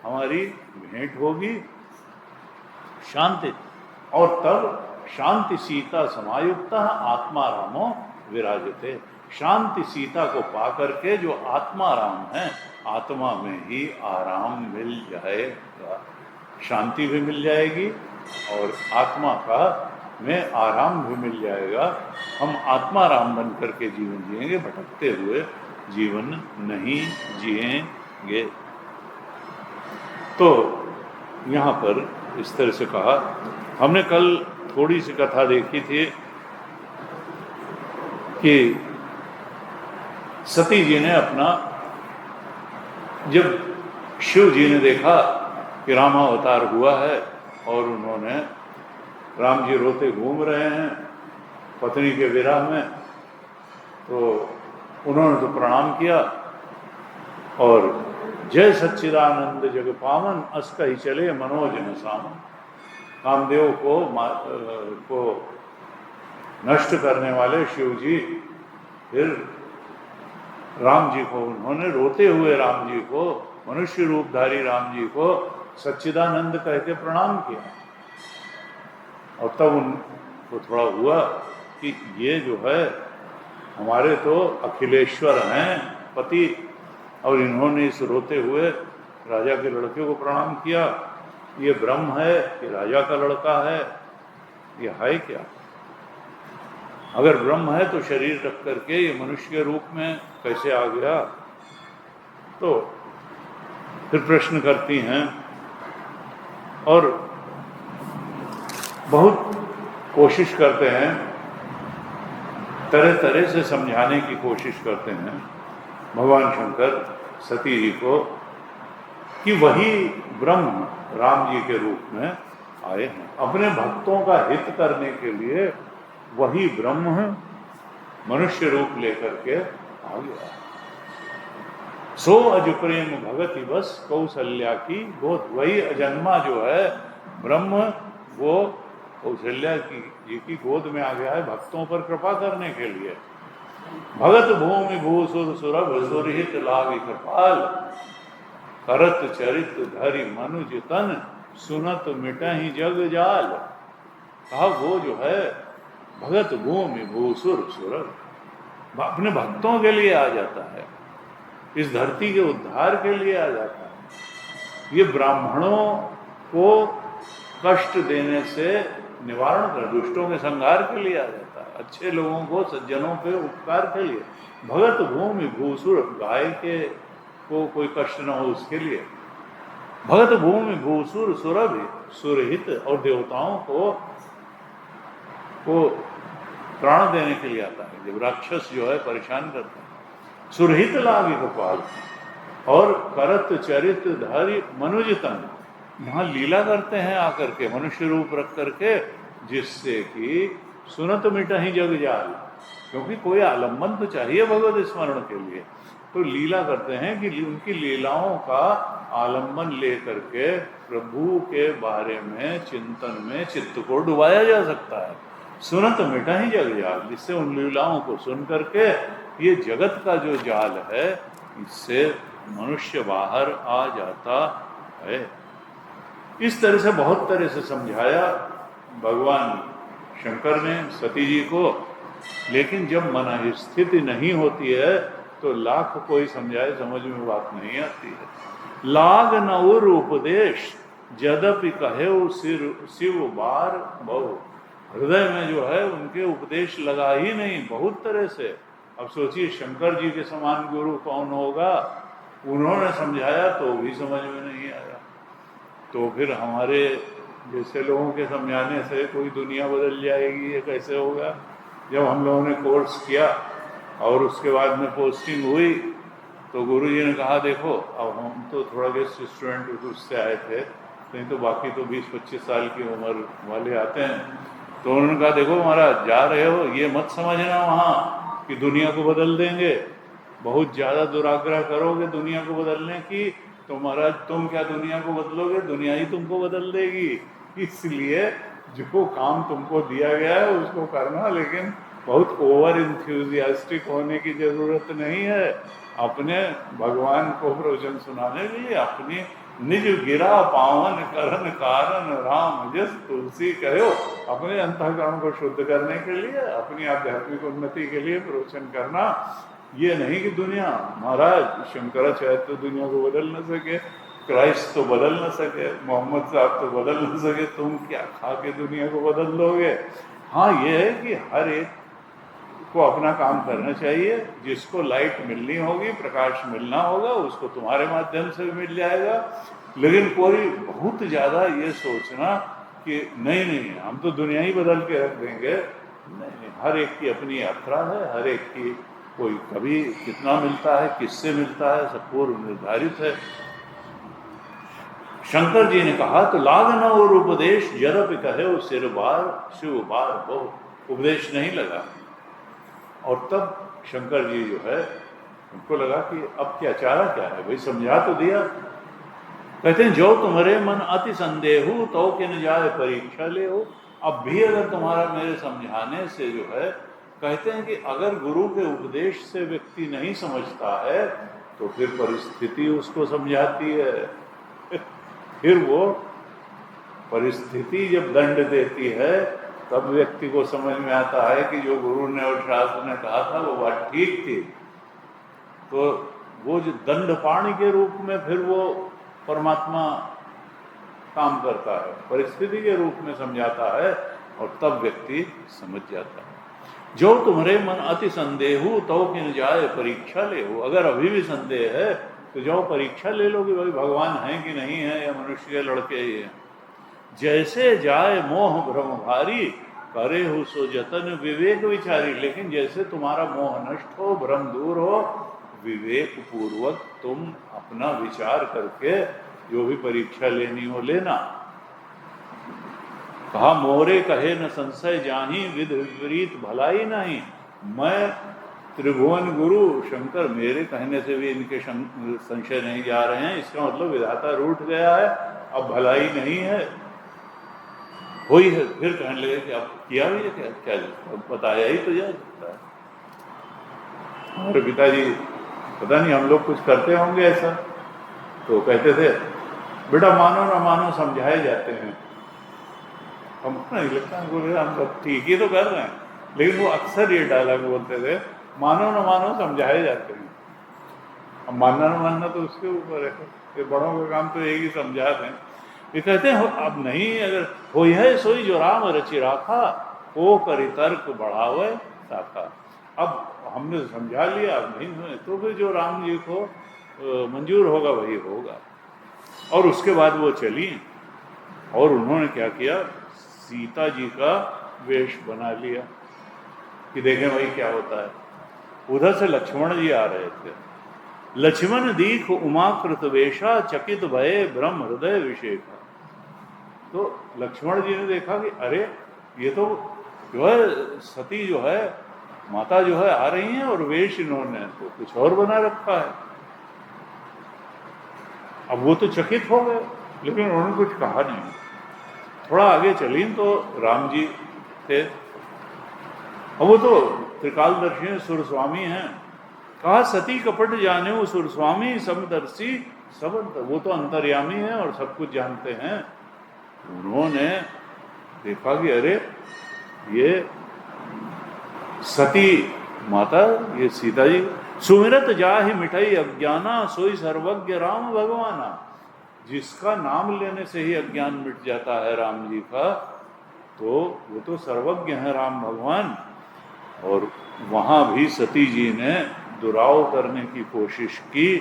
Speaker 1: हमारी भेंट होगी, शांति। और तब शांति सीता समायुक्ता आत्मा रामो विराजते। शांति सीता को पा करके जो आत्मा राम है, आत्मा में ही आराम मिल जाएगा। शांति भी मिल जाएगी और आत्मा का में आराम भी मिल जाएगा। हम आत्माराम बन करके जीवन जिएंगे, भटकते हुए जीवन नहीं जिएंगे। तो यहाँ पर इस तरह से कहा। हमने कल थोड़ी सी कथा देखी थी कि सती जी ने अपना, जब शिव जी ने देखा कि रामावतार हुआ है और उन्होंने, राम जी रोते घूम रहे हैं पत्नी के विरह में, तो उन्होंने तो प्रणाम किया और जय सच्चिदानंद जग पावन अस कहि चले मनोज न सामन। कामदेव को नष्ट करने वाले शिव जी फिर राम जी को, उन्होंने रोते हुए राम जी को, मनुष्य रूपधारी राम जी को सच्चिदानंद कह के प्रणाम किया। और तब उनको थोड़ा हुआ कि ये जो है हमारे तो अखिलेश्वर हैं पति, और इन्होंने इस रोते हुए राजा के लड़के को प्रणाम किया। ये ब्रह्म है कि राजा का लड़का है, ये है क्या? अगर ब्रह्म है तो शरीर रख करके ये मनुष्य के रूप में कैसे आ गया? तो फिर प्रश्न करती हैं और बहुत कोशिश करते हैं, तरह तरह से समझाने की कोशिश करते हैं भगवान शंकर सती जी को कि वही ब्रह्म राम जी के रूप में आए हैं, अपने भक्तों का हित करने के लिए वही ब्रह्म मनुष्य रूप लेकर के आ गया। सो अज प्रेम भगति बस कौशल्या की गोद, वही अजन्मा जो है ब्रह्म वो कौशल्या जी की गोद में आ गया है भक्तों पर कृपा करने के लिए। भगत भूमि भूसुर सुरभ सुरहित लागे कृपाल, करत चरित धरि मनुज तन सुनत मिटहि जग जाल। कहा वो जो है भगत भूमि भूसुर सुरभ, अपने भक्तों के लिए आ जाता है, इस धरती के उद्धार के लिए आ जाता है। ये ब्राह्मणों को कष्ट देने से निवारण कर, दुष्टों के संहार के लिए आ जाता है, अच्छे लोगों को, सज्जनों पे उपकार के लिए। भगत भूमि भूसुर, गाय के को कोई कष्ट न हो उसके लिए। भगत भूमि भूसुर सुरभ सुरहित, और देवताओं को प्राण देने के लिए आता है जब राक्षस जो है परेशान करता है। सुरहित लागे गोपाल, और करत चरित धारी मनुजतन, वहां लीला करते हैं आकर के मनुष्य रूप रख करके, जिससे कि सुनत मिटहि जग जाल, क्योंकि कोई आलम्बन तो चाहिए भगवत स्मरण के लिए, तो लीला करते हैं कि उनकी लीलाओं का आलम्बन लेकर के प्रभु के बारे में चिंतन में चित्त को डुबाया जा सकता है। सुनत मिटहि जग जाल, जिससे उन लीलाओं को सुन करके ये जगत का जो जाल है इससे मनुष्य बाहर आ जाता है। इस तरह से बहुत तरह से समझाया भगवान शंकर ने सती जी को, लेकिन जब मन स्थिति नहीं होती है तो लाख कोई समझाए समझ में बात नहीं आती है। लाग न उर उपदेश जदपि कहे शिव बार बहु, हृदय में जो है उनके उपदेश लगा ही नहीं बहुत तरह से। अब सोचिए शंकर जी के समान गुरु कौन होगा, उन्होंने समझाया तो भी समझ में नहीं आया, तो फिर हमारे जैसे लोगों के समझाने से कोई दुनिया बदल जाएगी, ये कैसे होगा? जब हम लोगों ने कोर्स किया और उसके बाद में पोस्टिंग हुई तो गुरुजी ने कहा देखो, अब हम तो थोड़ा गेस्ट स्टूडेंट उससे आए थे, नहीं तो बाकी तो 20-25 साल की उम्र वाले आते हैं, तो उन्होंने कहा देखो महाराज जा रहे हो, ये मत समझना वहाँ कि दुनिया को बदल देंगे, बहुत ज़्यादा दुराग्रह करोगे दुनिया को बदलने की तो महाराज तुम क्या दुनिया को बदलोगे, दुनिया ही तुमको बदल देगी। इसलिए जो काम तुमको दिया गया है उसको करना, लेकिन बहुत ओवर इंथ्यूजियास्टिक होने की जरूरत नहीं है। अपने भगवान को प्रवचन सुनाने के लिए अपनी निज गिरा पावन करन कारण राम जस तुलसी कहो, अपने अंतःकरण को शुद्ध करने के लिए, अपनी आध्यात्मिक उन्नति के लिए प्रवचन करना। ये नहीं कि दुनिया, महाराज शंकराचार्य तो दुनिया को बदल न सके, क्राइस्ट तो बदल ना सके, मोहम्मद साहब तो बदल ना सके, तुम क्या खा के दुनिया को बदल दोगे। हाँ, ये है कि हर एक को अपना काम करना चाहिए। जिसको लाइट मिलनी होगी, प्रकाश मिलना होगा, उसको तुम्हारे माध्यम से भी मिल जाएगा। लेकिन कोई बहुत ज़्यादा ये सोचना कि नहीं नहीं हम तो दुनिया ही बदल के रख देंगे, नहीं नहीं, हर एक की अपनी यात्रा है, हर एक की कोई कभी कितना मिलता है, किससे मिलता है, सब पूर्व निर्धारित है। शंकर जी ने कहा तो लाग न और उपदेश जरप कहे सिर बार शिव बार बहु, उपदेश नहीं लगा। और तब शंकर जी जो है उनको लगा कि अब क्या चारा क्या है, भाई समझा तो दिया। कहते हैं जो तुम्हारे मन अति संदेहु तो कि न जाए परीक्षा ले हो। अब भी अगर तुम्हारा मेरे समझाने से जो है, कहते हैं कि अगर गुरु के उपदेश से व्यक्ति नहीं समझता है तो फिर परिस्थिति उसको समझाती है। फिर वो परिस्थिति जब दंड देती है तब व्यक्ति को समझ में आता है कि जो गुरु ने और शास्त्र ने कहा था वो बात ठीक थी। तो वो जो दंड पाणी के रूप में फिर वो परमात्मा काम करता है, परिस्थिति के रूप में समझाता है और तब व्यक्ति समझ जाता है। जो तुम्हारे मन अति संदेहु तो किन जाए परीक्षा ले हो। अगर अभी भी संदेह है तो जाओ परीक्षा ले लो कि भाई भगवान है कि नहीं है, या मनुष्य के लड़के ही हैं। जैसे जाए मोह भ्रम भारी करे हो सो जतन विवेक विचारी। लेकिन जैसे तुम्हारा मोह नष्ट हो, भ्रम दूर हो, विवेक पूर्वक तुम अपना विचार करके जो भी परीक्षा लेनी हो लेना। कहा मोरे कहे न संशय जाही विध विपरीत भलाई नहीं। मैं त्रिभुवन गुरु शंकर, मेरे कहने से भी इनके संशय नहीं जा रहे हैं, इसका मतलब विधाता रूठ गया है, अब भलाई नहीं है, हुई है। फिर कहने लगे कि अब किया भी है क्या बताया ही तो जा सकता है। हमारे पिताजी पता नहीं हम लोग कुछ करते होंगे ऐसा, तो कहते थे बेटा मानो ना मानो समझाए जाते हैं। हमको नहीं लगता, बोले हम सब ठीक ही तो कर रहे हैं, लेकिन वो अक्सर ये डायलॉग बोलते थे मानो न मानो समझाए जाते हैं। अब मानना न मानना तो उसके ऊपर है, कि बड़ों का काम तो एक ही समझा दें। ये कहते हैं अब नहीं, अगर हो है सोई जो राम रचि राखा वो करी तर्क बढ़ावे शाखा। अब हमने समझा लिया, अब नहीं हुए तो फिर जो राम जी को मंजूर होगा वही होगा। और उसके बाद वो चली और उन्होंने क्या किया, सीता जी का वेश बना लिया कि देखें भाई क्या होता है। उधर से लक्ष्मण जी आ रहे थे। लक्ष्मण दीख उमाकृत वेशा चकित भये ब्रह्म हृदय विशेखा। तो लक्ष्मण जी ने देखा कि अरे ये तो जो है सती जो है माता जो है आ रही हैं और वेश इन्होंने तो कुछ और बना रखा है। अब वो तो चकित हो गए, लेकिन उन्होंने कुछ कहा नहीं। थोड़ा आगे चली तो राम जी थे, अब वो तो त्रिकालदर्शी सुरस्वामी हैं। कहा सती कपट जाने वो सुरस्वामी समदर्शी सब, वो तो अंतर्यामी है और सब कुछ जानते हैं। उन्होंने देखा कि अरे ये सती माता, ये सीता जी, सुमिरत जाहि मिठाई अज्ञाना सोई सर्वज्ञ राम भगवाना। जिसका नाम लेने से ही अज्ञान मिट जाता है राम जी का, तो वो तो सर्वज्ञ है राम भगवान। और वहां भी सती जी ने दुराव करने की कोशिश की।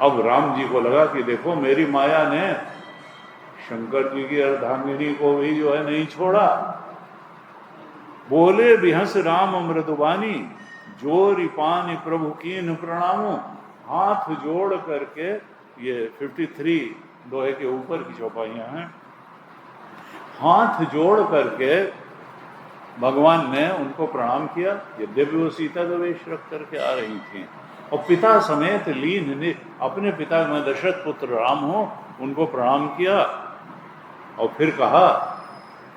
Speaker 1: अब राम जी को लगा कि देखो मेरी माया ने शंकर जी की अर्धांगिनी को भी जो है नहीं छोड़ा। बोले बिहस राम मृदुबानी जोरी पानी प्रभु कीन प्रणामो। हाथ जोड़ करके, ये 53 दोहे के ऊपर की चौपाइयां हैं, हाथ जोड़ करके भगवान ने उनको प्रणाम किया। यद्यपि वो सीता का वेश रख करके आ रही थी और पिता समेत लीन ने अपने पिता में दशरथ पुत्र राम हो उनको प्रणाम किया। और फिर कहा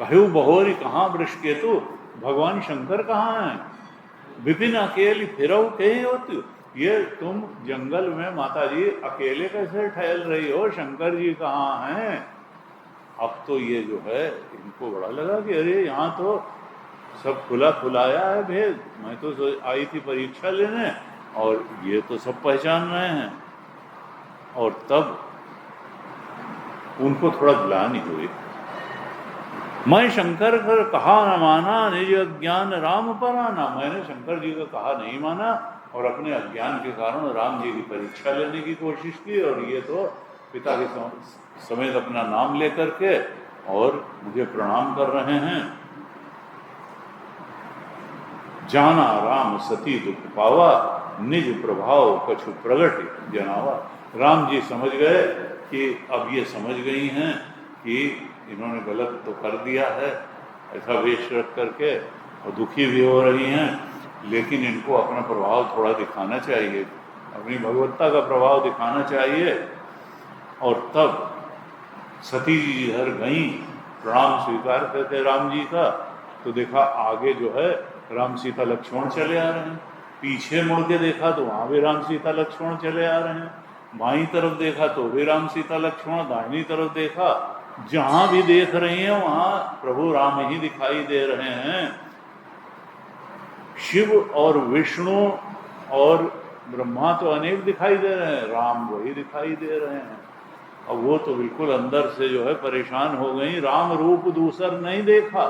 Speaker 1: कहू बहोरी कहाँ वृषकेतु, भगवान शंकर कहाँ हैं। विपिन अकेली फिरऊ कहीं होती, ये तुम जंगल में माता जी अकेले कैसे ठहर रही हो, शंकर जी कहाँ हैं। अब तो ये जो है इनको बड़ा लगा कि अरे यहाँ तो सब खुला खुलाया है भेद, मैं तो आई थी परीक्षा लेने और ये तो सब पहचान रहे हैं। और तब उनको थोड़ा ग्लानि हुई। मैं शंकर कर कहा न माना, निज अज्ञान राम पर आना। मैंने शंकर जी का कहा नहीं माना और अपने अज्ञान के कारण राम जी की परीक्षा लेने की कोशिश की, और ये तो पिता के समेत अपना नाम लेकर के और मुझे प्रणाम कर रहे हैं। जाना राम सती दुख पावा, निज प्रभाव कछु प्रगट जनावा। राम जी समझ गए कि अब ये समझ गई हैं कि इन्होंने गलत तो कर दिया है ऐसा वेश रख करके, और दुखी भी हो रही हैं, लेकिन इनको अपना प्रभाव थोड़ा दिखाना चाहिए, अपनी भगवत्ता का प्रभाव दिखाना चाहिए। और तब सती जी इधर गई, प्रणाम स्वीकार करके राम जी का, तो देखा आगे जो है राम सीता लक्ष्मण चले आ रहे हैं, पीछे मुड़ के देखा तो वहाँ भी राम सीता लक्ष्मण चले आ रहे हैं, बाईं तरफ देखा तो भी राम सीता लक्ष्मण, दाहिनी तरफ देखा, जहां भी देख रही हैं वहां प्रभु राम ही दिखाई दे रहे हैं। शिव और विष्णु और ब्रह्मा तो अनेक दिखाई दे रहे हैं, राम वही दिखाई दे रहे हैं। अब वो तो बिल्कुल अंदर से जो है परेशान हो गई, राम रूप दूसर नहीं देखा,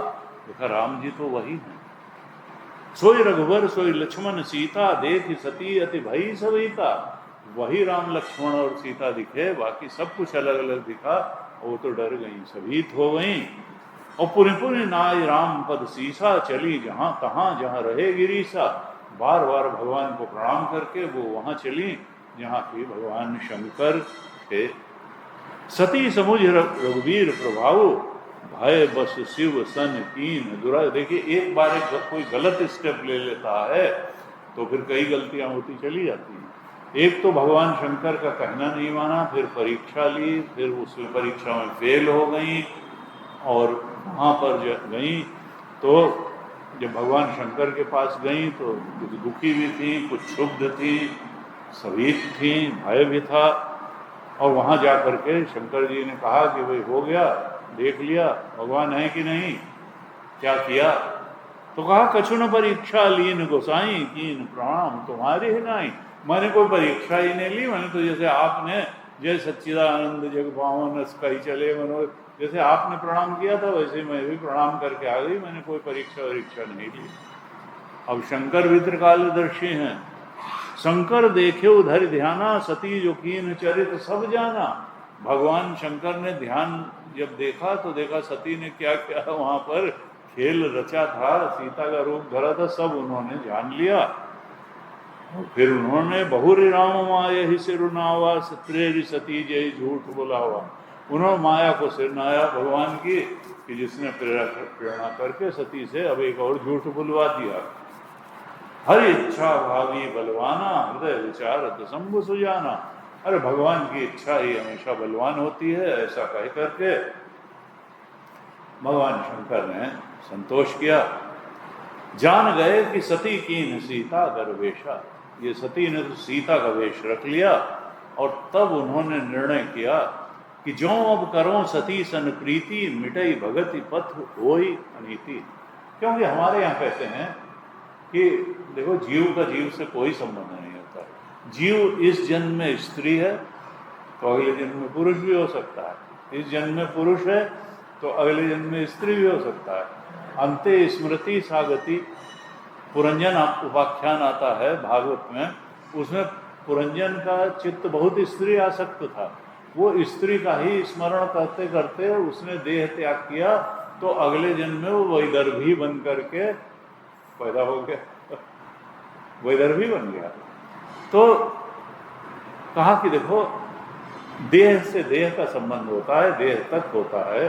Speaker 1: देखा राम जी तो वही हैं। सोई रघुवर सोई लक्ष्मण सीता, देख सती अति भई सविता। वही राम लक्ष्मण और सीता दिखे, बाकी सब कुछ अलग अलग दिखा, वो तो डर गई, सभीत हो गई। और पुनि पुनि नाय राम पद सीसा, चली जहां तहां जहां रहे गिरीसा। बार बार भगवान को प्रणाम करके वो वहां चली जहां की भगवान शंकर थे। सती समुझ रघुवीर प्रभाव, भय बस शिव सन कीन दुरा। देखिए एक बार कोई गलत स्टेप ले लेता है तो फिर कई गलतियां होती चली जाती हैं। एक तो भगवान शंकर का कहना नहीं माना, फिर परीक्षा ली, फिर उस परीक्षा में फेल हो गई, और वहाँ पर गई तो जब भगवान शंकर के पास गई तो कुछ दुखी भी थी, कुछ क्षुब्ध थी, सभीत थी, भय भी था। और वहाँ जा करके शंकर जी ने कहा कि भाई हो गया, देख लिया भगवान है कि नहीं, क्या किया? तो कहा कछु न परीक्षा लीन गोसाई, कीन प्रणाम तुम्हारे ही नहीं। मैंने कोई परीक्षा ही नहीं ली, मैंने तो जैसे आपने जय सच्चिदानंद जग पावन कही चले मनो, जैसे आपने प्रणाम किया था वैसे मैं भी प्रणाम करके आ गई, मैंने कोई परीक्षा नहीं ली। अब शंकर भी त्रिकालदर्शी हैं, शंकर देखे उधर ध्याना, सती जो कीन चरित सब जाना। भगवान शंकर ने ध्यान जब देखा तो देखा सती ने क्या क्या वहां पर खेल रचा था, सीता का रूप धरा था, सब उन्होंने जान लिया। और फिर उन्होंने बहुरी राम माया ही सिरुनावा, सत्रेरी सती जय झूठ बुलावा। उन्होंने माया को सिरनाया भगवान की कि जिसने प्रेरणा करके सती से अब एक और झूठ बुलवा दिया। हर इच्छा भावी बलवाना, हृदय विचार शंभु सुजाना। अरे भगवान की इच्छा ही हमेशा बलवान होती है, ऐसा कह करके भगवान शंकर ने संतोष किया। जान गए कि सती कीन सीता कर वेशा, ये सती ने तो सीता का वेश रख लिया। और तब उन्होंने निर्णय किया कि जो अब करो सती सन प्रीति, मिटई भगति पथ होई अनीति। क्योंकि हमारे यहाँ कहते हैं कि देखो जीव का जीव से कोई संबंध नहीं होता। जीव इस जन्म में स्त्री है तो अगले जन्म में पुरुष भी हो सकता है, इस जन्म में पुरुष है तो अगले जन्म में स्त्री भी हो सकता है। अंते स्मृति सागति, पुरंजन उपाख्यान आता है भागवत में, उसमें पुरंजन का चित्त बहुत स्त्री आसक्त था। वो स्त्री का ही स्मरण करते करते उसने देह त्याग किया, तो अगले जन्म में वो वैदर्भी बन करके पैदा हो गया, वैदर्भी बन गया। तो कहा कि देखो देह से देह का संबंध होता है, देह तक होता है,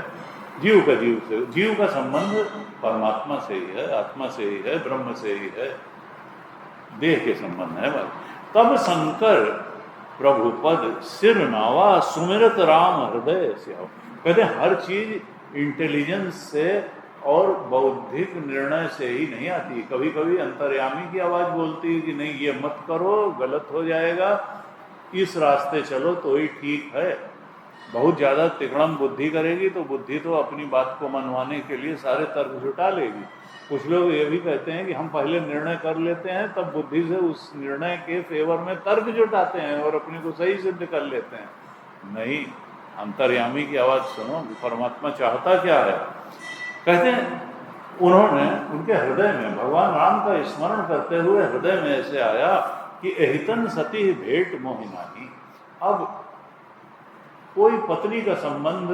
Speaker 1: जीव का जीव से, जीव का संबंध परमात्मा से ही है, आत्मा से ही है, ब्रह्म से ही है, देह के संबंध है। तब शंकर प्रभु पद सिर नावा, सुमिरत राम हृदय से। कहते हर चीज इंटेलिजेंस से और बौद्धिक निर्णय से ही नहीं आती, कभी कभी अंतर्यामी की आवाज बोलती है कि नहीं ये मत करो, गलत हो जाएगा, इस रास्ते चलो तो ही ठीक है। बहुत ज़्यादा तिकड़म बुद्धि करेगी तो बुद्धि तो अपनी बात को मनवाने के लिए सारे तर्क जुटा लेगी, कुछ लोग ये भी कहते हैं कि हम पहले निर्णय कर लेते हैं, तब बुद्धि से उस निर्णय के फेवर में तर्क जुटाते हैं और अपने को सही सिद्ध कर लेते हैं। नहीं, अंतर्यामी की आवाज़ सुनो, परमात्मा चाहता क्या है। कहते हैं उन्होंने उनके हृदय में भगवान राम का स्मरण करते हुए हृदय में ऐसे आया कि एहितन सती भेंट मोहिनाही। अब कोई पत्नी का संबंध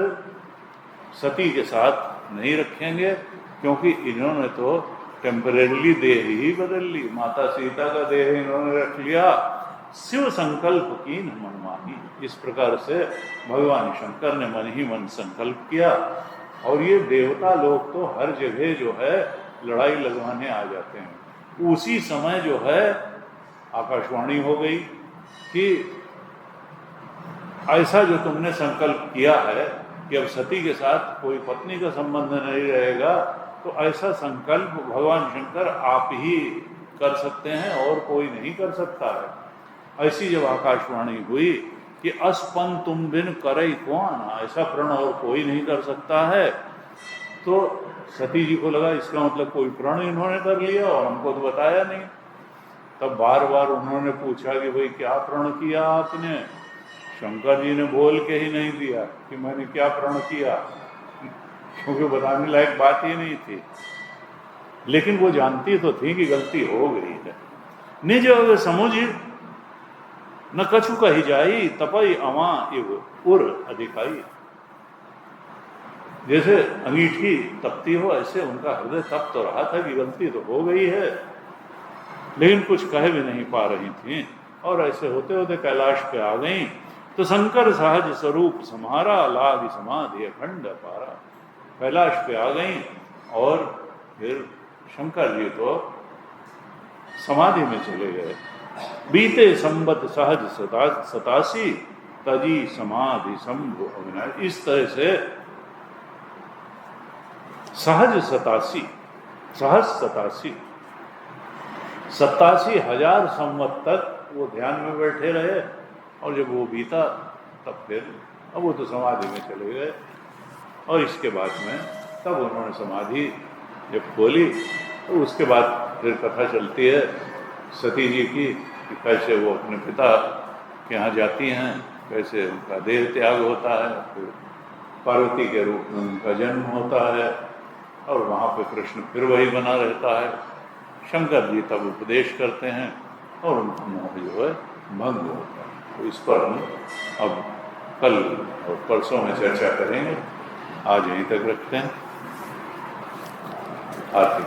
Speaker 1: सती के साथ नहीं रखेंगे, क्योंकि इन्होंने तो टेम्परेरली देह ही बदल ली, माता सीता का देह इन्होंने रख लिया। शिव संकल्प की मनमानी, इस प्रकार से भगवान शंकर ने मन ही मन संकल्प किया। और ये देवता लोग तो हर जगह जो है लड़ाई लगवाने आ जाते हैं। उसी समय जो है आकाशवाणी हो गई कि ऐसा जो तुमने संकल्प किया है कि अब सती के साथ कोई पत्नी का संबंध नहीं रहेगा, तो ऐसा संकल्प भगवान शंकर आप ही कर सकते हैं और कोई नहीं कर सकता है। ऐसी जब आकाशवाणी हुई कि अस्पन तुम बिन करई कौन, ऐसा प्रण और कोई नहीं कर सकता है, तो सती जी को लगा इसका मतलब कोई प्रण इन्होंने कर लिया और हमको तो बताया नहीं। तब बार बार उन्होंने पूछा कि भाई क्या प्रण किया आपने। शंकर जी ने बोल के ही नहीं दिया कि मैंने क्या प्रण किया, क्योंकि बताने लायक बात ही नहीं थी। लेकिन वो जानती तो थी कि गलती हो गई है। निज अग समुझ न कछु कही जाई, तपई अवा इव उर अधिकाई। जैसे अंगीठी तपती हो, ऐसे उनका हृदय तप तो रहा था कि गलती तो हो गई है, लेकिन कुछ कह भी नहीं पा रही थी। और ऐसे होते होते कैलाश पे आ गई तो शंकर सहज स्वरूप समारा, लाग समाधि अखंड पारा। कैलाश पे आ गई और फिर शंकर जी तो समाधि में चले गए। बीते संबत सहज सतासी, तजी समाधि शंभु अविनाशी। इस तरह से सहज 87,000 संवत तक वो ध्यान में बैठे रहे। और जब वो बीता तब फिर अब वो तो समाधि में चले गए। और इसके बाद में तब उन्होंने समाधि जब खोली तो उसके बाद फिर कथा चलती है सती जी की कि कैसे वो अपने पिता के यहाँ जाती हैं, कैसे उनका देह त्याग होता है, फिर पार्वती के रूप में उनका जन्म होता है और वहाँ पे कृष्ण फिर वही बना रहता है। शंकर जी तब उपदेश करते हैं और उनका मोह जो है भंग होता है। तो इस पर हम अब कल और परसों में चर्चा करेंगे। आज यहीं तक रखते हैं। आरती।